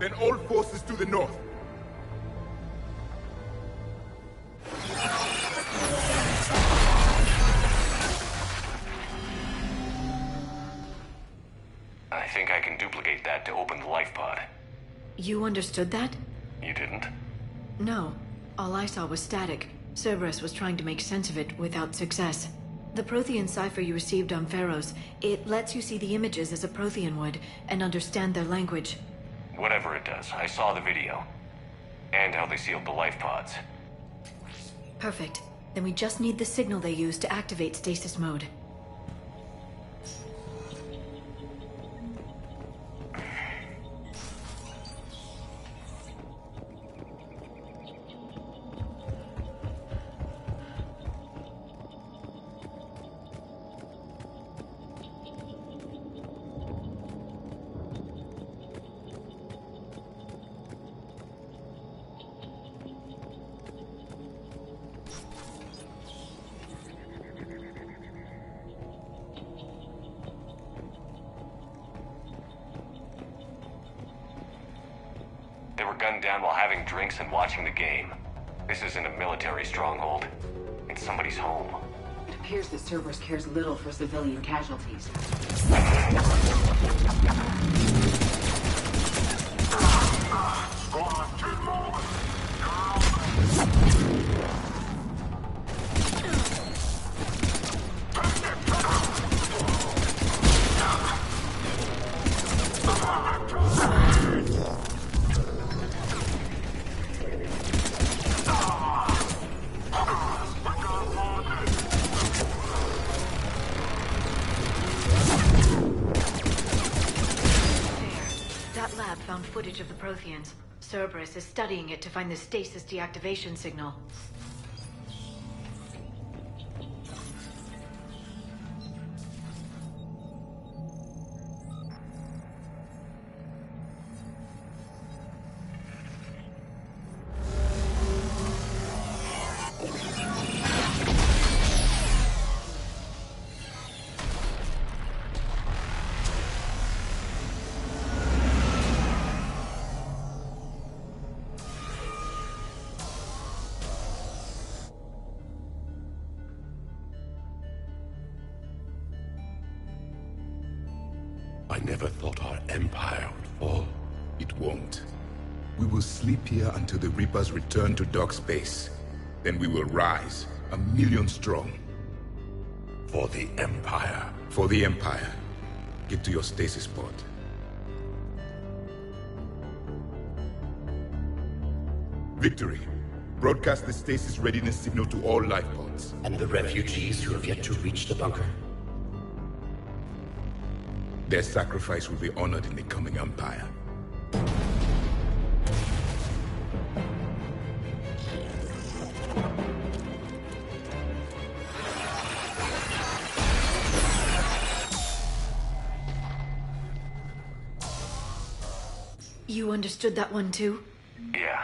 Speaker 12: Then all forces to the north.
Speaker 7: I think I can duplicate that to open the life pod.
Speaker 6: You understood that?
Speaker 7: You didn't?
Speaker 6: No. All I saw was static. Cerberus was trying to make sense of it without success. The Prothean cipher you received on Pharaohs, it lets you see the images as a Prothean would, and understand their language.
Speaker 7: Whatever it does, I saw the video. And how they sealed the life pods.
Speaker 6: Perfect. Then we just need the signal they use to activate stasis mode.
Speaker 7: They were gunned down while having drinks and watching the game. This isn't a military stronghold. It's somebody's home.
Speaker 4: It appears that Cerberus cares little for civilian casualties.
Speaker 6: Protheans. Cerberus is studying it to find the stasis deactivation signal.
Speaker 12: I never thought our empire would fall. It won't. We will sleep here until the Reapers return to dark space. Then we will rise, 1,000,000 strong. For the Empire. For the Empire. Get to your stasis pod. Victory. Broadcast the stasis readiness signal to all life pods.
Speaker 14: And the refugees who have yet to reach the bunker?
Speaker 12: Their sacrifice will be honored in the coming Empire.
Speaker 6: You understood that one too?
Speaker 7: Yeah.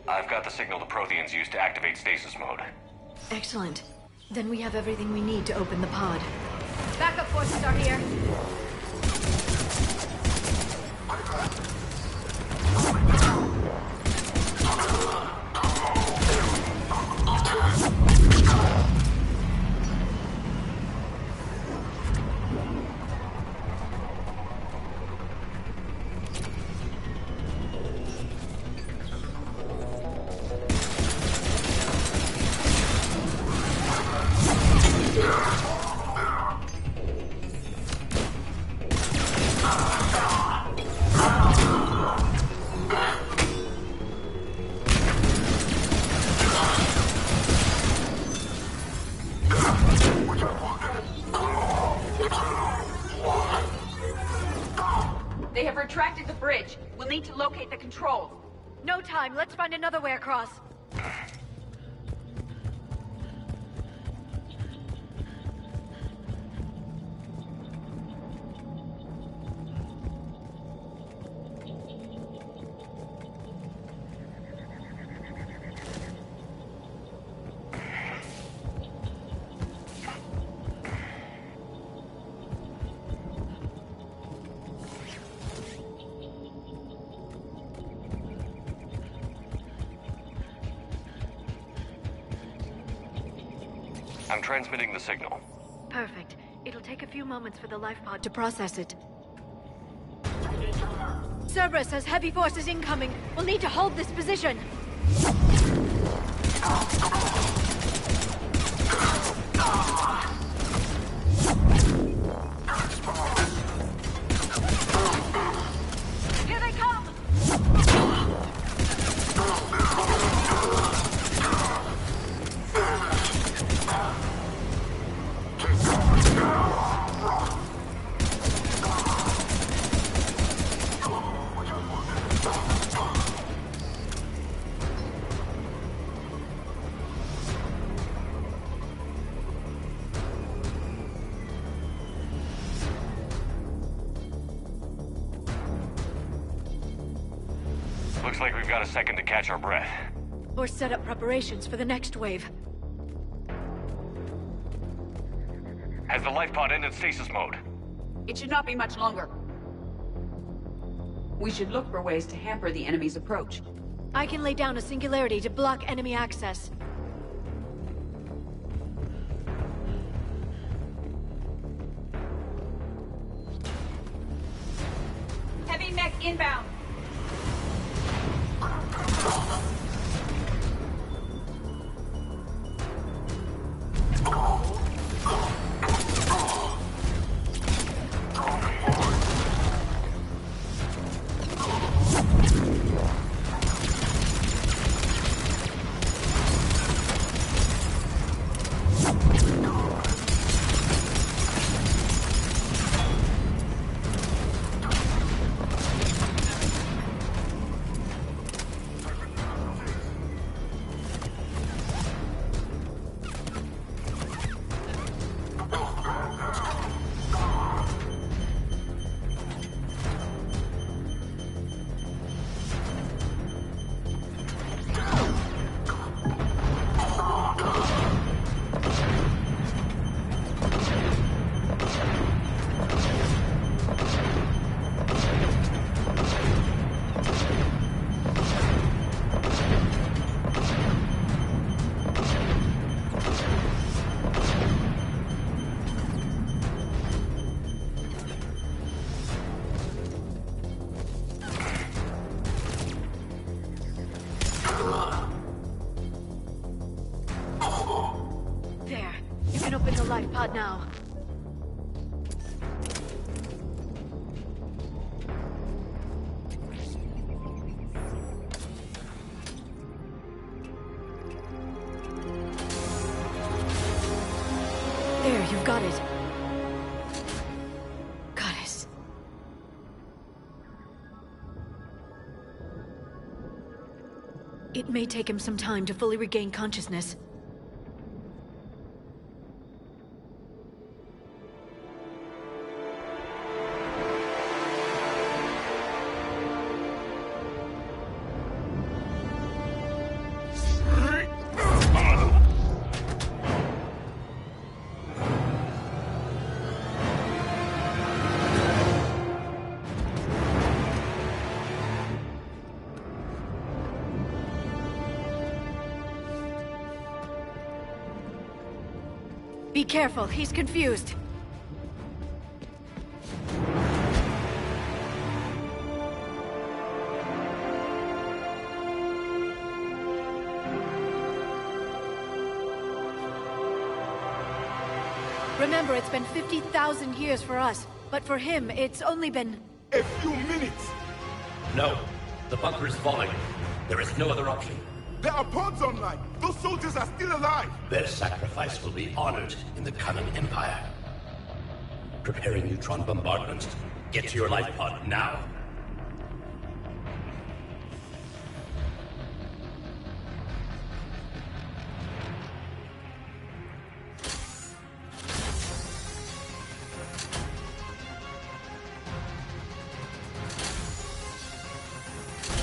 Speaker 7: I've got the signal the Protheans used to activate stasis mode.
Speaker 6: Excellent. Then we have everything we need to open the pod. Backup forces are here.
Speaker 4: They have retracted the bridge. We'll need to locate the controls.
Speaker 6: No time. Let's find another way across.
Speaker 7: I'm transmitting the signal.
Speaker 6: Perfect. It'll take a few moments for the life pod to process it. Cerberus has heavy forces incoming. We'll need to hold this position. Here they come!
Speaker 7: Looks like we've got a second to catch our breath.
Speaker 6: Or set up preparations for the next wave.
Speaker 7: Has the life pod ended stasis mode?
Speaker 4: It should not be much longer. We should look for ways to hamper the enemy's approach.
Speaker 6: I can lay down a singularity to block enemy access.
Speaker 4: Heavy mech inbound.
Speaker 6: There. You can open the life pod now. There, you've got it. Goddess. It may take him some time to fully regain consciousness. Be careful, he's confused. Remember, it's been 50,000 years for us, but for him, it's only been...
Speaker 13: A few minutes!
Speaker 14: No. The bunker is falling. There is no other option.
Speaker 13: There are pods online! Those soldiers are still alive!
Speaker 14: Their sacrifice will be honored in the coming Empire. Preparing neutron bombardment. Get to your life pod now.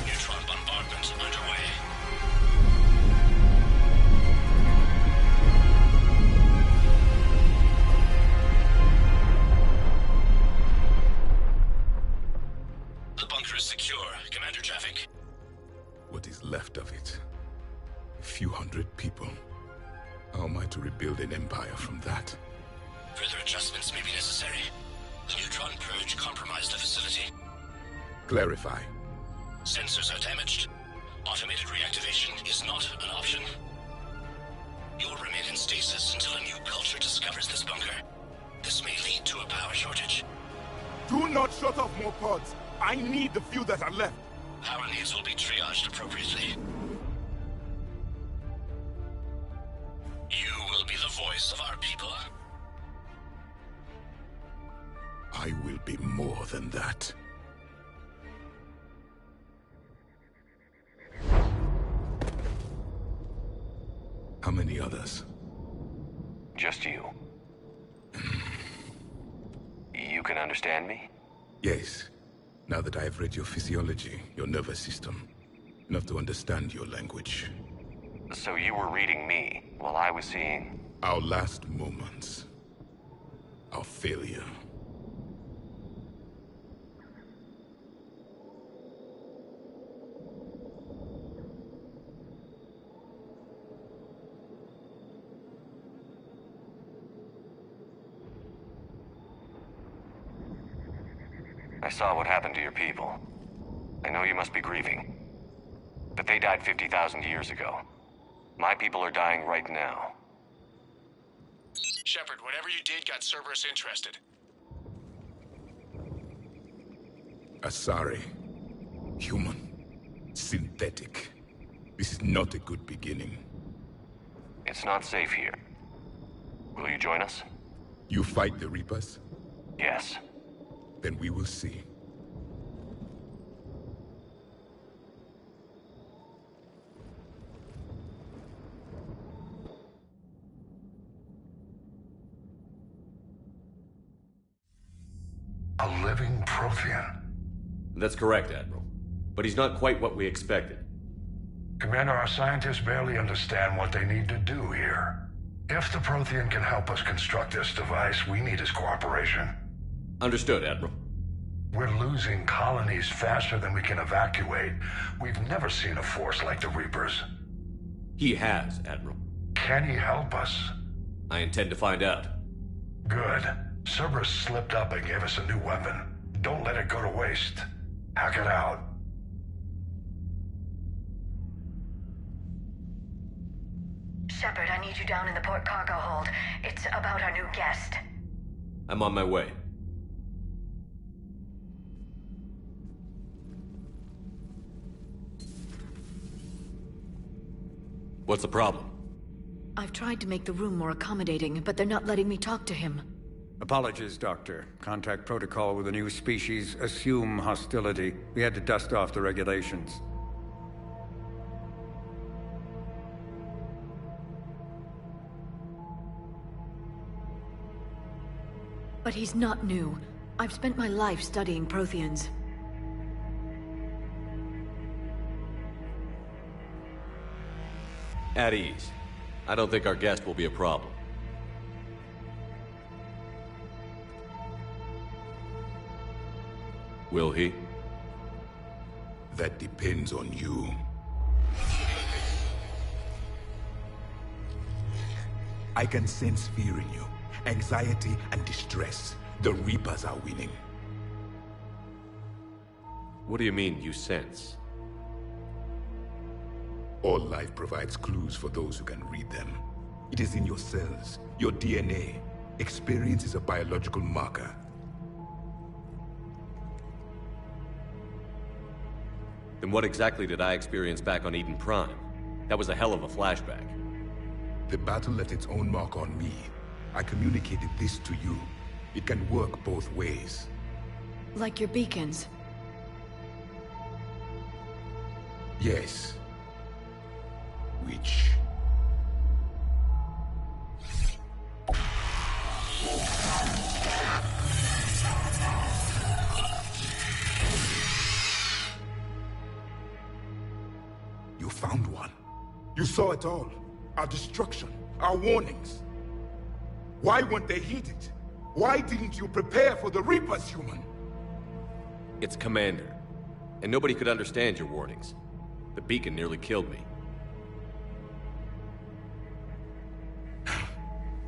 Speaker 5: Neutron bombardment underway. The bunker is secure. Commander traffic.
Speaker 12: What is left of it? A few hundred people. How am I to rebuild an empire from that?
Speaker 5: Further adjustments may be necessary. The neutron purge compromised the facility.
Speaker 12: Clarify.
Speaker 5: Sensors are damaged. Automated reactivation is not an option. You'll remain in stasis until a new culture discovers this bunker. This may lead to a power shortage.
Speaker 13: Do not shut off more pods! I need the few that are left!
Speaker 5: Power needs will be triaged appropriately. You will be the voice of our people.
Speaker 12: I will be more than that. How many others?
Speaker 7: Just you. You can understand me?
Speaker 12: Yes. Now that I have read your physiology, your nervous system, enough to understand your language.
Speaker 7: So you were reading me while I was seeing...
Speaker 12: Our last moments. Our failure.
Speaker 7: I saw what happened to your people. I know you must be grieving. But they died 50,000 years ago. My people are dying right now.
Speaker 5: Shepard, whatever you did got Cerberus interested.
Speaker 12: Asari. Human. Synthetic. This is not a good beginning.
Speaker 7: It's not safe here. Will you join us?
Speaker 12: You fight the Reapers?
Speaker 7: Yes.
Speaker 12: Then we will see.
Speaker 13: A living Prothean.
Speaker 8: That's correct, Admiral. But he's not quite what we expected.
Speaker 13: Commander, our scientists barely understand what they need to do here. If the Prothean can help us construct this device, we need his cooperation.
Speaker 8: Understood, Admiral.
Speaker 13: We're losing colonies faster than we can evacuate. We've never seen a force like the Reapers.
Speaker 8: He has, Admiral.
Speaker 13: Can he help us?
Speaker 8: I intend to find out.
Speaker 13: Good. Cerberus slipped up and gave us a new weapon. Don't let it go to waste. Hack it out.
Speaker 10: Shepard, I need you down in the port cargo hold. It's about our new guest.
Speaker 8: I'm on my way. What's the problem?
Speaker 6: I've tried to make the room more accommodating, but they're not letting me talk to him.
Speaker 15: Apologies, Doctor. Contact protocol with a new species. Assume hostility. We had to dust off the regulations.
Speaker 6: But he's not new. I've spent my life studying Protheans.
Speaker 8: At ease. I don't think our guest will be a problem. Will he?
Speaker 12: That depends on you. I can sense fear in you, anxiety and distress. The Reapers are winning.
Speaker 8: What do you mean, you sense?
Speaker 12: All life provides clues for those who can read them. It is in your cells, your DNA. Experience is a biological marker.
Speaker 8: Then what exactly did I experience back on Eden Prime? That was a hell of a flashback.
Speaker 12: The battle left its own mark on me. I communicated this to you. It can work both ways.
Speaker 6: Like your beacons?
Speaker 12: Yes. Which... You found one. You saw it all. Our destruction, our warnings. Why weren't they heeded? Why didn't you prepare for the Reapers, human?
Speaker 8: It's Commander. And nobody could understand your warnings. The beacon nearly killed me.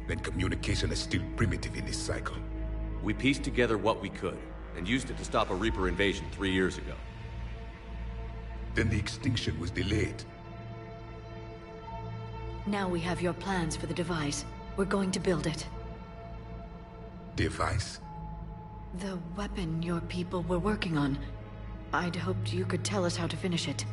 Speaker 12: Then communication is still primitive in this cycle.
Speaker 8: We pieced together what we could, and used it to stop a Reaper invasion 3 years ago.
Speaker 12: Then the extinction was delayed.
Speaker 6: Now we have your plans for the device. We're going to build it.
Speaker 12: Device?
Speaker 6: The weapon your people were working on. I'd hoped you could tell us how to finish it.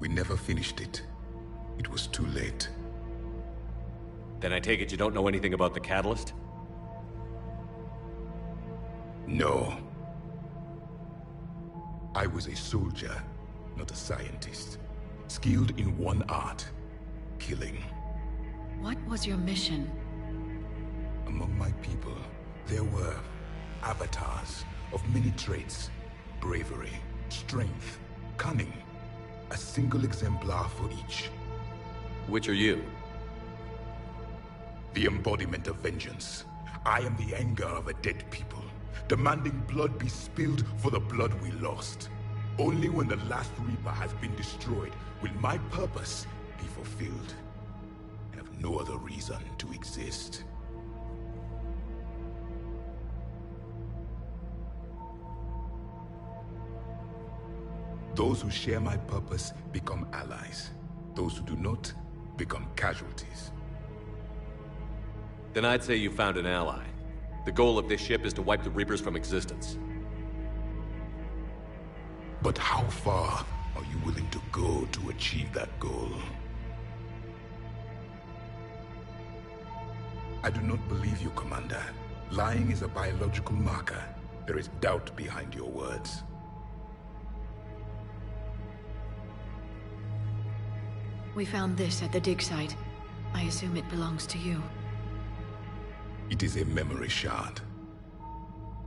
Speaker 12: We never finished it. It was too late.
Speaker 8: Then I take it you don't know anything about the catalyst?
Speaker 12: No. I was a soldier, not a scientist. Skilled in one art, killing.
Speaker 6: What was your mission?
Speaker 12: Among my people, there were avatars of many traits. Bravery, strength, cunning. A single exemplar for each.
Speaker 8: Which are you?
Speaker 12: The embodiment of vengeance. I am the anger of a dead people, demanding blood be spilled for the blood we lost. Only when the last Reaper has been destroyed will my purpose be fulfilled. I have no other reason to exist. Those who share my purpose become allies. Those who do not become casualties.
Speaker 8: Then I'd say you found an ally. The goal of this ship is to wipe the Reapers from existence.
Speaker 12: But how far are you willing to go to achieve that goal? I do not believe you, Commander. Lying is a biological marker. There is doubt behind your words.
Speaker 6: We found this at the dig site. I assume it belongs to you.
Speaker 12: It is a memory shard.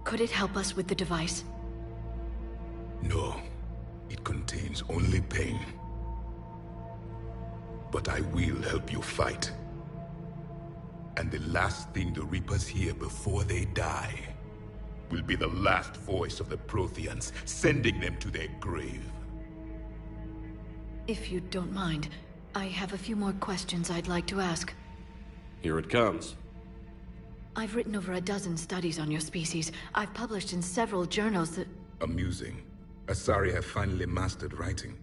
Speaker 6: Could it help us with the device?
Speaker 12: No. It contains only pain. But I will help you fight. And the last thing the Reapers hear before they die will be the last voice of the Protheans, sending them to their grave.
Speaker 6: If you don't mind, I have a few more questions I'd like to ask.
Speaker 8: Here it comes.
Speaker 6: I've written over a dozen studies on your species. I've published in several journals that...
Speaker 12: Amusing. Asari have finally mastered writing.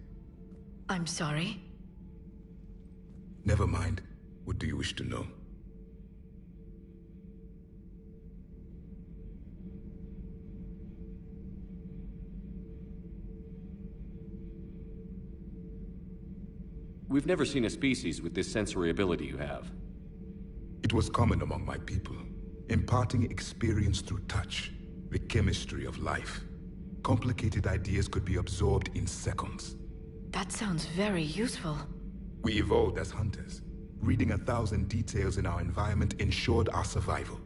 Speaker 6: I'm sorry?
Speaker 12: Never mind. What do you wish to know?
Speaker 8: We've never seen a species with this sensory ability you have.
Speaker 12: It was common among my people, imparting experience through touch, the chemistry of life. Complicated ideas could be absorbed in seconds.
Speaker 6: That sounds very useful.
Speaker 12: We evolved as hunters. Reading 1,000 details in our environment ensured our survival.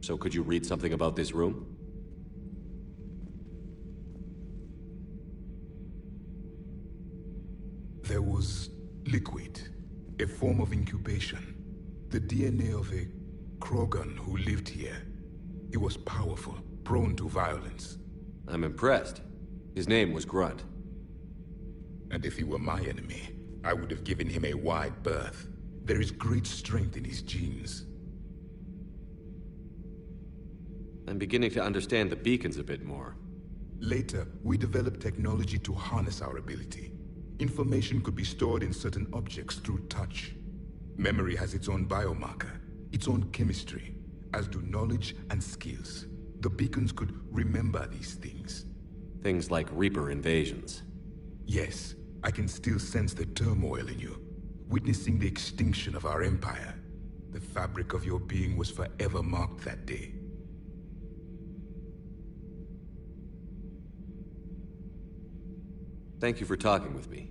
Speaker 8: So could you read something about this room?
Speaker 12: There was liquid, a form of incubation. The DNA of a Krogan who lived here. He was powerful, prone to violence.
Speaker 8: I'm impressed. His name was Grunt.
Speaker 12: And if he were my enemy, I would have given him a wide berth. There is great strength in his genes.
Speaker 8: I'm beginning to understand the beacons a bit more.
Speaker 12: Later, we developed technology to harness our ability. Information could be stored in certain objects through touch. Memory has its own biomarker, its own chemistry, as do knowledge and skills. The beacons could remember these things.
Speaker 8: Things like Reaper invasions.
Speaker 12: Yes, I can still sense the turmoil in you, witnessing the extinction of our empire. The fabric of your being was forever marked that day.
Speaker 8: Thank you for talking with me.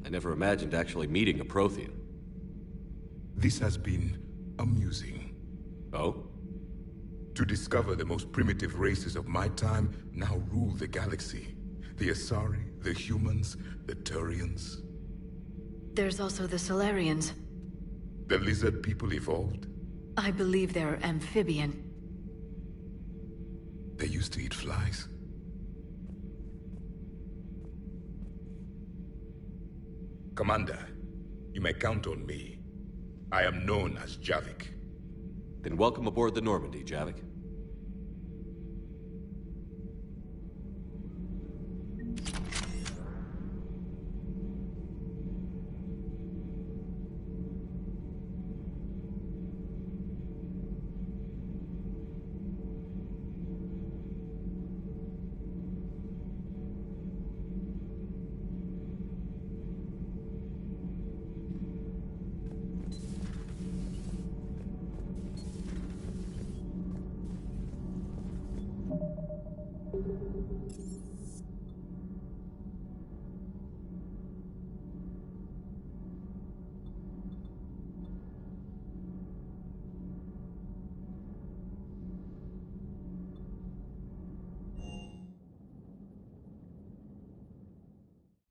Speaker 8: I never imagined actually meeting a Prothean.
Speaker 12: This has been amusing.
Speaker 8: Oh?
Speaker 12: To discover the most primitive races of my time now rule the galaxy. The Asari, the humans, the Turians.
Speaker 6: There's also the Solarians.
Speaker 12: The lizard people evolved?
Speaker 6: I believe they're amphibian.
Speaker 12: They used to eat flies. Commander, you may count on me. I am known as Javik.
Speaker 8: Then welcome aboard the Normandy, Javik.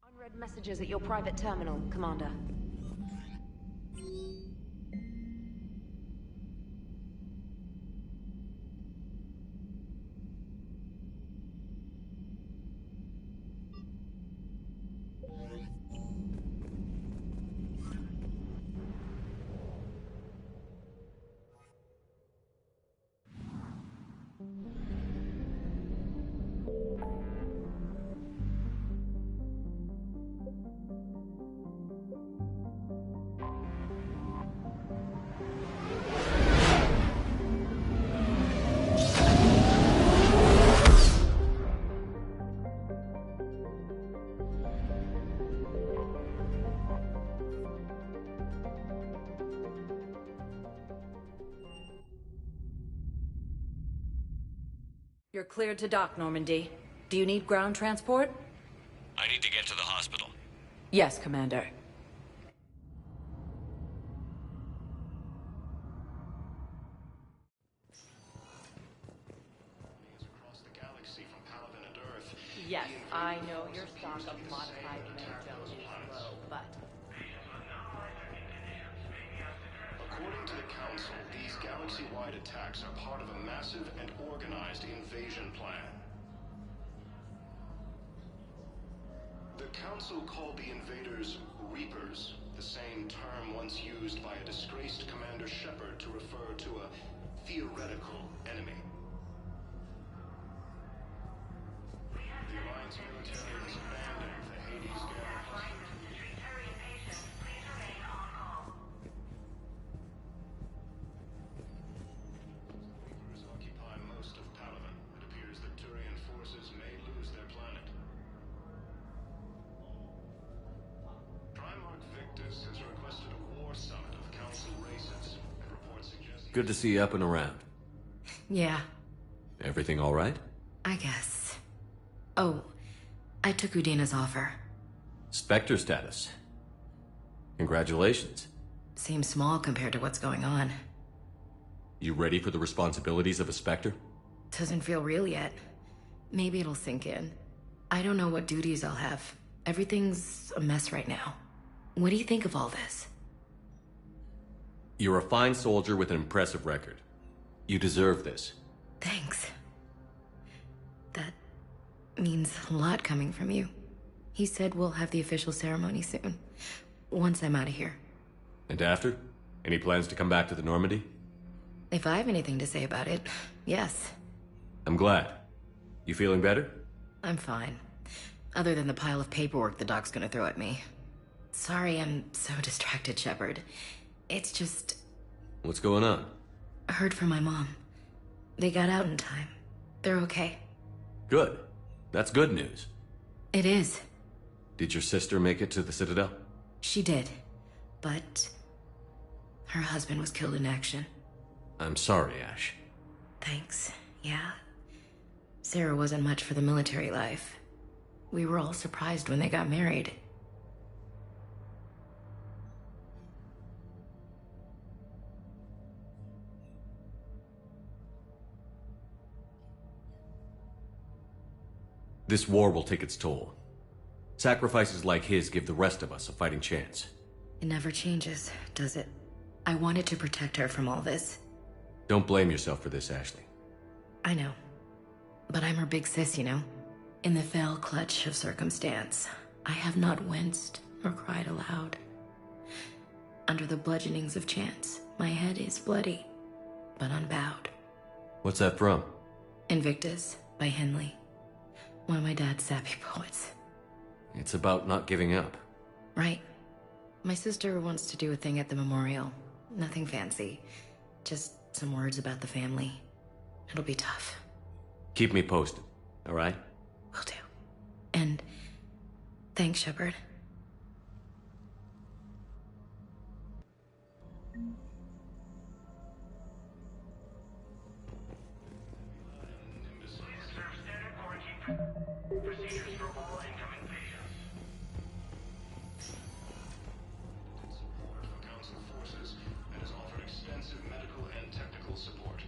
Speaker 9: Unread messages at your private terminal, Commander. You're cleared to dock, Normandy. Do you need ground transport?
Speaker 7: I need to get to the hospital.
Speaker 9: Yes, Commander. Yes, I know your stock of modified Mantel is low, but...
Speaker 5: According to the Council, these galaxy-wide attacks are part of a massive and organized invasion plan. The Council called the invaders Reapers, the same term once used by a disgraced Commander Shepard to refer to a theoretical enemy. The Alliance military has abandoned the Hades Galaxy. Reapers occupy most of Palaven. It appears that Turian forces may lose their planet. Primarch Victus has requested a war summit of Council races, and reports suggest...
Speaker 8: Good to see you up and around.
Speaker 6: Yeah,
Speaker 8: Everything all right?
Speaker 6: I guess. Oh, I took Udina's offer.
Speaker 8: Spectre status. Congratulations.
Speaker 6: Seems small compared to what's going on.
Speaker 8: You ready for the responsibilities of a Spectre?
Speaker 6: Doesn't feel real yet. Maybe it'll sink in. I don't know what duties I'll have. Everything's a mess right now. What do you think of all this?
Speaker 8: You're a fine soldier with an impressive record. You deserve this.
Speaker 9: Thanks. That means a lot coming from you. He said we'll have the official ceremony soon, once I'm out of here.
Speaker 8: And after? Any plans to come back to the Normandy?
Speaker 9: If I have anything to say about it, yes.
Speaker 8: I'm glad. You feeling better?
Speaker 9: I'm fine. Other than the pile of paperwork the doc's gonna throw at me. Sorry I'm so distracted, Shepard. It's just...
Speaker 8: What's going on?
Speaker 9: I heard from my mom. They got out in time. They're okay.
Speaker 8: Good. That's good news.
Speaker 9: It is.
Speaker 8: Did your sister make it to the Citadel?
Speaker 9: She did. But... her husband was killed in action.
Speaker 8: I'm sorry, Ash.
Speaker 9: Thanks. Yeah. Sarah wasn't much for the military life. We were all surprised when they got married.
Speaker 8: This war will take its toll. Sacrifices like his give the rest of us a fighting chance.
Speaker 9: It never changes, does it? I wanted to protect her from all this.
Speaker 8: Don't blame yourself for this, Ashley.
Speaker 9: I know. But I'm her big sis, you know? In the fell clutch of circumstance, I have not winced or cried aloud. Under the bludgeonings of chance, my head is bloody, but unbowed.
Speaker 8: What's that from?
Speaker 9: Invictus by Henley. One of my dad's sappy poets.
Speaker 8: It's about not giving up.
Speaker 9: Right. My sister wants to do a thing at the memorial. Nothing fancy. Just some words about the family. It'll be tough.
Speaker 8: Keep me posted, all right?
Speaker 9: Will do. And thanks, Shepard.
Speaker 5: Procedures for all incoming patients. Support for Council forces and has offered extensive medical and technical support.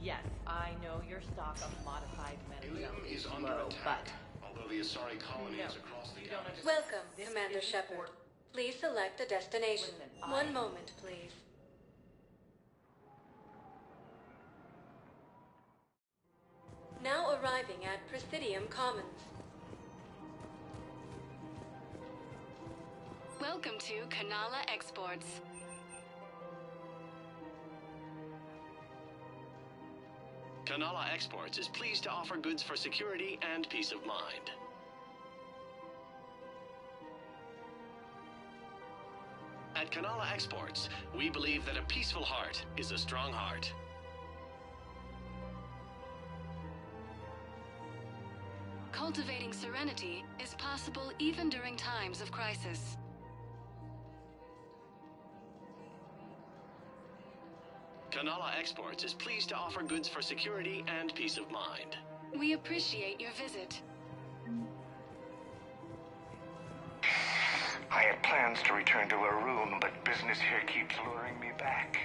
Speaker 2: Yes, I know your stock of modified
Speaker 5: Helium
Speaker 2: metagel
Speaker 5: is under
Speaker 2: low,
Speaker 5: attack, although the Asari colonies across the galaxy.
Speaker 3: Welcome, Commander Shepard. Please select a destination. One moment, please. Now arriving at Presidium Commons.
Speaker 16: Welcome to Kanala Exports.
Speaker 14: Kanala Exports is pleased to offer goods for security and peace of mind. At Kanala Exports, we believe that a peaceful heart is a strong heart.
Speaker 16: Cultivating serenity is possible even during times of crisis.
Speaker 14: Kanala Exports is pleased to offer goods for security and peace of mind.
Speaker 16: We appreciate your visit.
Speaker 20: I had plans to return to Arun, but business here keeps luring me back.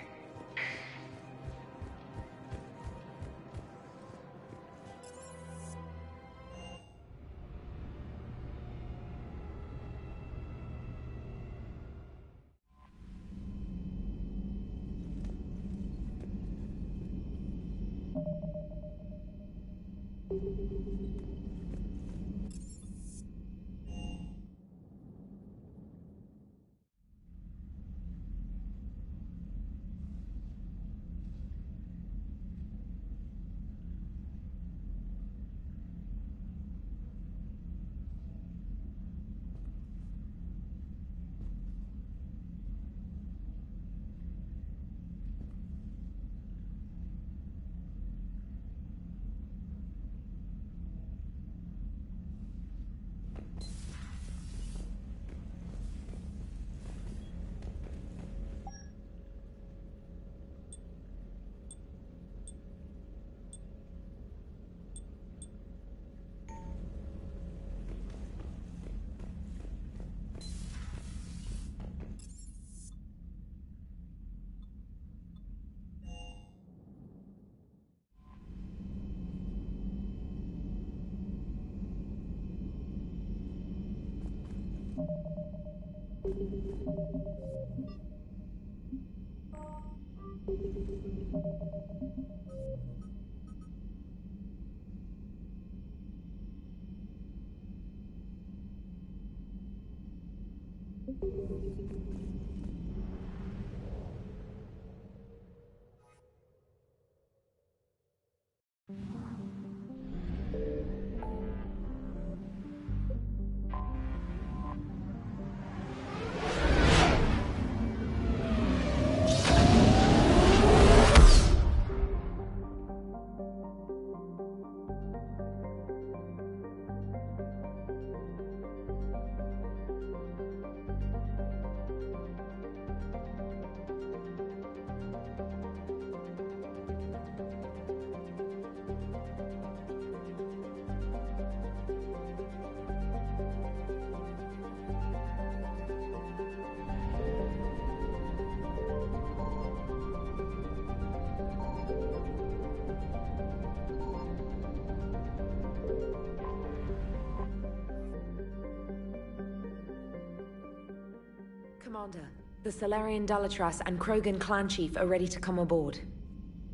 Speaker 21: Commander, the Salarian Dalatras and Krogan clan chief are ready to come aboard.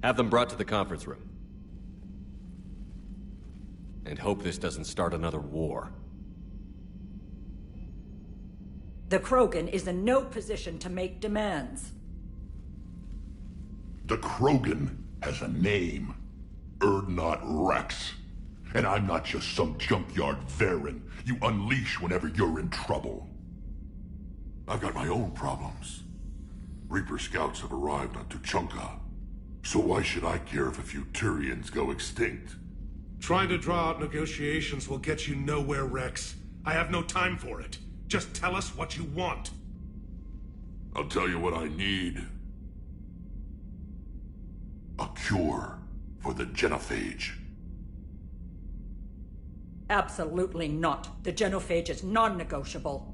Speaker 8: Have them brought to the conference room. And hope this doesn't start another war.
Speaker 22: The Krogan is in no position to make demands.
Speaker 13: The Krogan has a name. Urdnot Rex. And I'm not just some junkyard Varen you unleash whenever you're in trouble. I've got my own problems. Reaper scouts have arrived on Tuchanka. So why should I care if a few Turians go extinct?
Speaker 23: Trying to draw out negotiations will get you nowhere, Rex. I have no time for it. Just tell us what you want.
Speaker 13: I'll tell you what I need. A cure for the genophage.
Speaker 22: Absolutely not. The genophage is non-negotiable.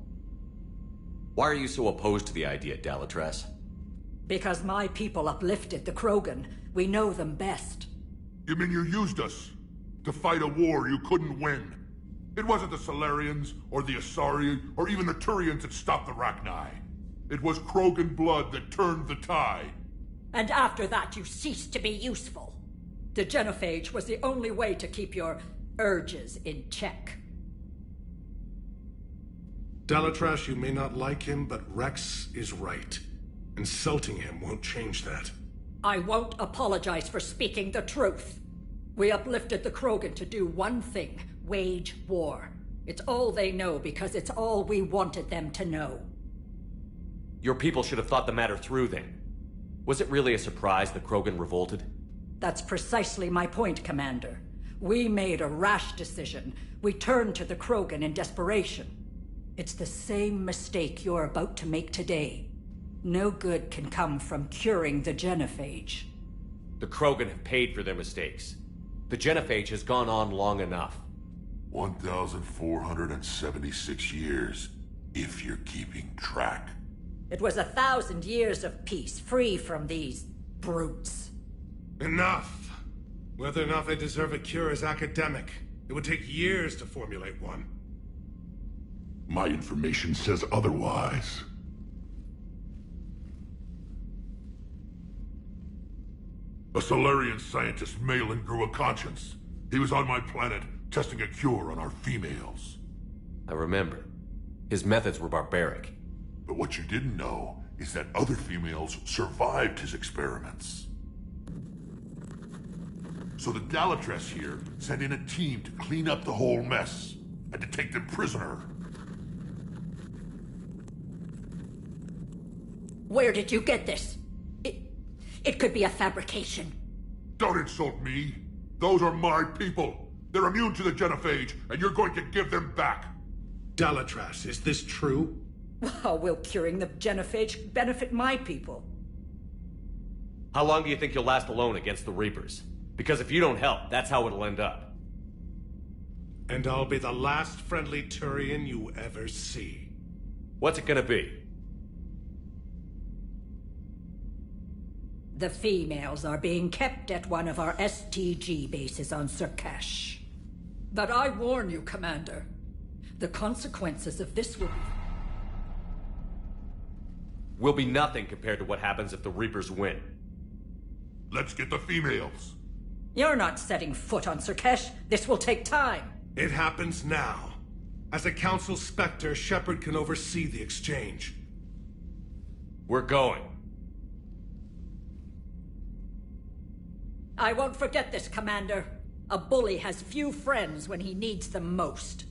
Speaker 8: Why are you so opposed to the idea, Dalatras?
Speaker 22: Because my people uplifted the Krogan. We know them best.
Speaker 13: You mean you used us to fight a war you couldn't win? It wasn't the Salarians, or the Asari, or even the Turians that stopped the Rachni. It was Krogan blood that turned the tide.
Speaker 22: And after that you ceased to be useful. The genophage was the only way to keep your urges in check.
Speaker 23: Dalatras, you may not like him, but Rex is right. Insulting him won't change that.
Speaker 22: I won't apologize for speaking the truth. We uplifted the Krogan to do one thing: wage war. It's all they know because it's all we wanted them to know.
Speaker 8: Your people should have thought the matter through then. Was it really a surprise the Krogan revolted?
Speaker 22: That's precisely my point, Commander. We made a rash decision. We turned to the Krogan in desperation. It's the same mistake you're about to make today. No good can come from curing the genophage.
Speaker 8: The Krogan have paid for their mistakes. The genophage has gone on long enough.
Speaker 13: 1,476 years, if you're keeping track.
Speaker 22: It was 1,000 years of peace, free from these brutes.
Speaker 23: Enough! Whether or not they deserve a cure is academic. It would take years to formulate one.
Speaker 13: My information says otherwise. A Solarian scientist, Malin, grew a conscience. He was on my planet, testing a cure on our females.
Speaker 8: I remember. His methods were barbaric.
Speaker 13: But what you didn't know is that other females survived his experiments. So the Dalatras here sent in a team to clean up the whole mess, and to take them prisoner.
Speaker 22: Where did you get this? It could be a fabrication.
Speaker 13: Don't insult me. Those are my people. They're immune to the genophage, and you're going to give them back.
Speaker 23: Dalatras, is this true?
Speaker 22: How will curing the genophage benefit my people?
Speaker 8: How long do you think you'll last alone against the Reapers? Because if you don't help, that's how it'll end up.
Speaker 23: And I'll be the last friendly Turian you ever see.
Speaker 8: What's it gonna be?
Speaker 22: The females are being kept at one of our STG bases on Surkash. But I warn you, Commander. The consequences of this
Speaker 8: will be nothing compared to what happens if the Reapers win.
Speaker 13: Let's get the females.
Speaker 22: You're not setting foot on Surkash. This will take time.
Speaker 23: It happens now. As a Council Spectre, Shepard can oversee the exchange.
Speaker 8: We're going.
Speaker 22: I won't forget this, Commander. A bully has few friends when he needs them most.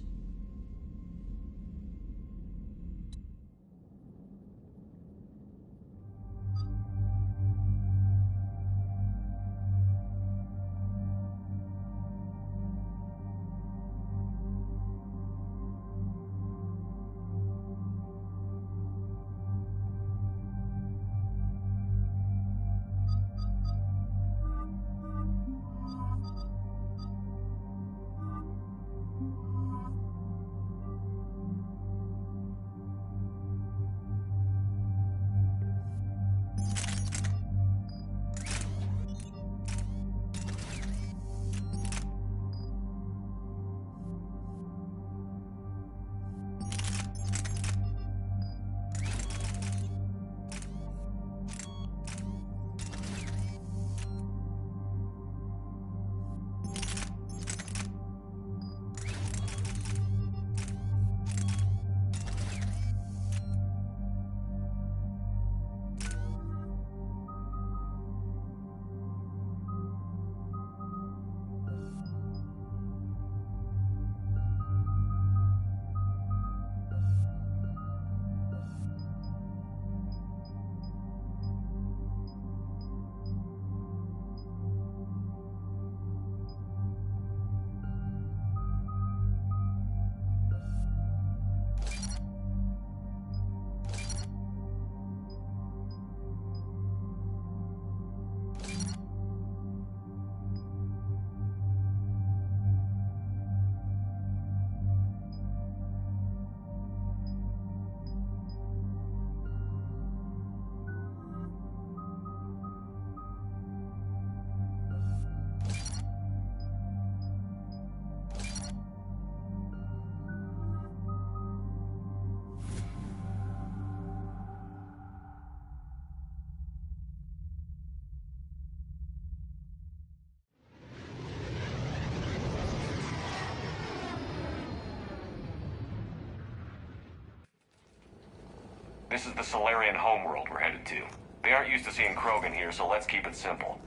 Speaker 7: This is the Solarian homeworld we're headed to. They aren't used to seeing Krogan here, so let's keep it simple.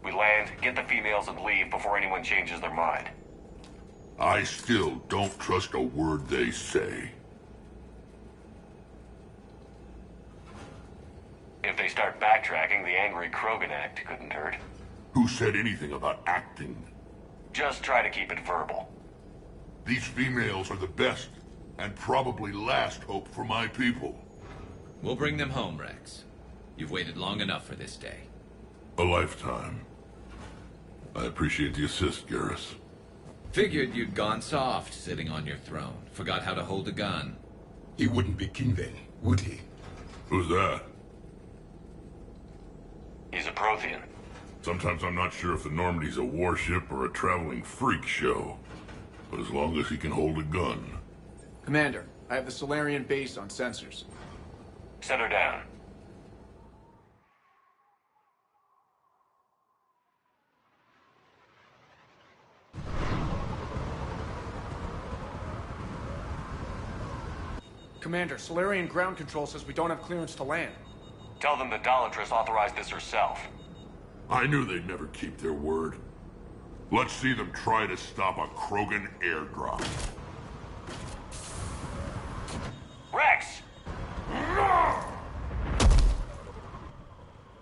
Speaker 7: We land, get the females, and leave before anyone changes their mind.
Speaker 13: I still don't trust a word they say.
Speaker 7: If they start backtracking, the angry Krogan act couldn't hurt.
Speaker 13: Who said anything about acting?
Speaker 7: Just try to keep it verbal.
Speaker 13: These females are the best, and probably last hope for my people.
Speaker 1: We'll bring them home, Rex. You've waited long enough for this day.
Speaker 13: A lifetime. I appreciate the assist, Garrus.
Speaker 1: Figured you'd gone soft sitting on your throne. Forgot how to hold a gun.
Speaker 12: He wouldn't be king then, would he?
Speaker 13: Who's that?
Speaker 7: He's a Prothean.
Speaker 13: Sometimes I'm not sure if the Normandy's a warship or a traveling freak show. But as long as he can hold a gun.
Speaker 19: Commander, I have the Solarian base on sensors.
Speaker 7: Set her down.
Speaker 19: Commander, Solarian ground control says we don't have clearance to land.
Speaker 7: Tell them the Dalatrass authorized this herself.
Speaker 13: I knew they'd never keep their word. Let's see them try to stop a Krogan airdrop.
Speaker 7: Rex!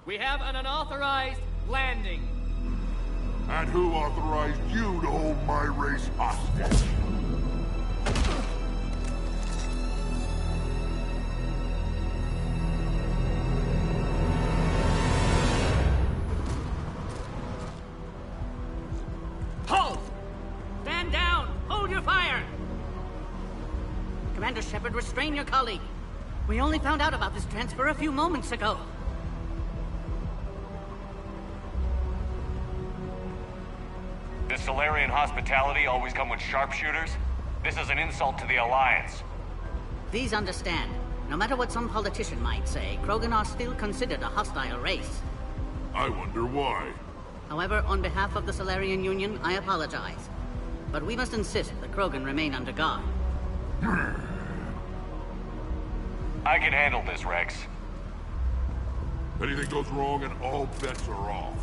Speaker 17: We have an unauthorized landing.
Speaker 13: And who authorized you to hold my race hostage?
Speaker 17: Halt! Stand down! Hold your fire! Commander Shepard, restrain your colleague. We only found out about this transfer a few moments ago.
Speaker 7: Does Solarian hospitality always come with sharpshooters? This is an insult to the Alliance.
Speaker 17: Please understand, no matter what some politician might say, Krogan are still considered a hostile race.
Speaker 13: I wonder why.
Speaker 17: However, on behalf of the Solarian Union, I apologize. but we must insist that Krogan remain under guard.
Speaker 7: I can handle this, Rex.
Speaker 13: If anything goes wrong and all bets are off.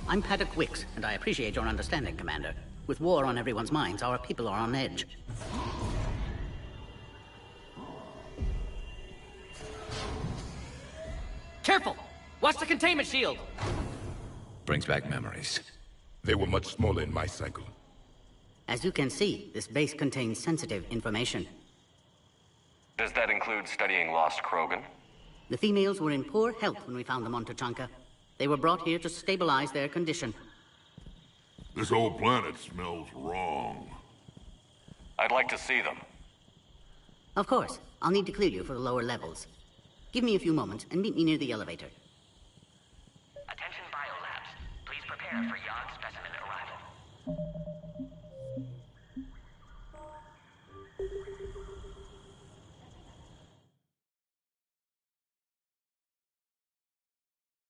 Speaker 17: I'm Paddock Wicks, and I appreciate your understanding, Commander. With war on everyone's minds, our people are on edge.
Speaker 4: Careful! Watch the containment shield!
Speaker 1: Brings back memories.
Speaker 12: They were much smaller in my cycle.
Speaker 17: As you can see, this base contains sensitive information.
Speaker 7: Does that include studying lost Krogan?
Speaker 17: The females were in poor health when we found them on Tuchanka. They were brought here to stabilize their condition.
Speaker 13: This whole planet smells wrong.
Speaker 7: I'd like to see them.
Speaker 17: Of course. I'll need to clear you for the lower levels. Give me a few moments and meet me near the elevator.
Speaker 10: Attention biolabs. Please prepare for Yard specimen arrival.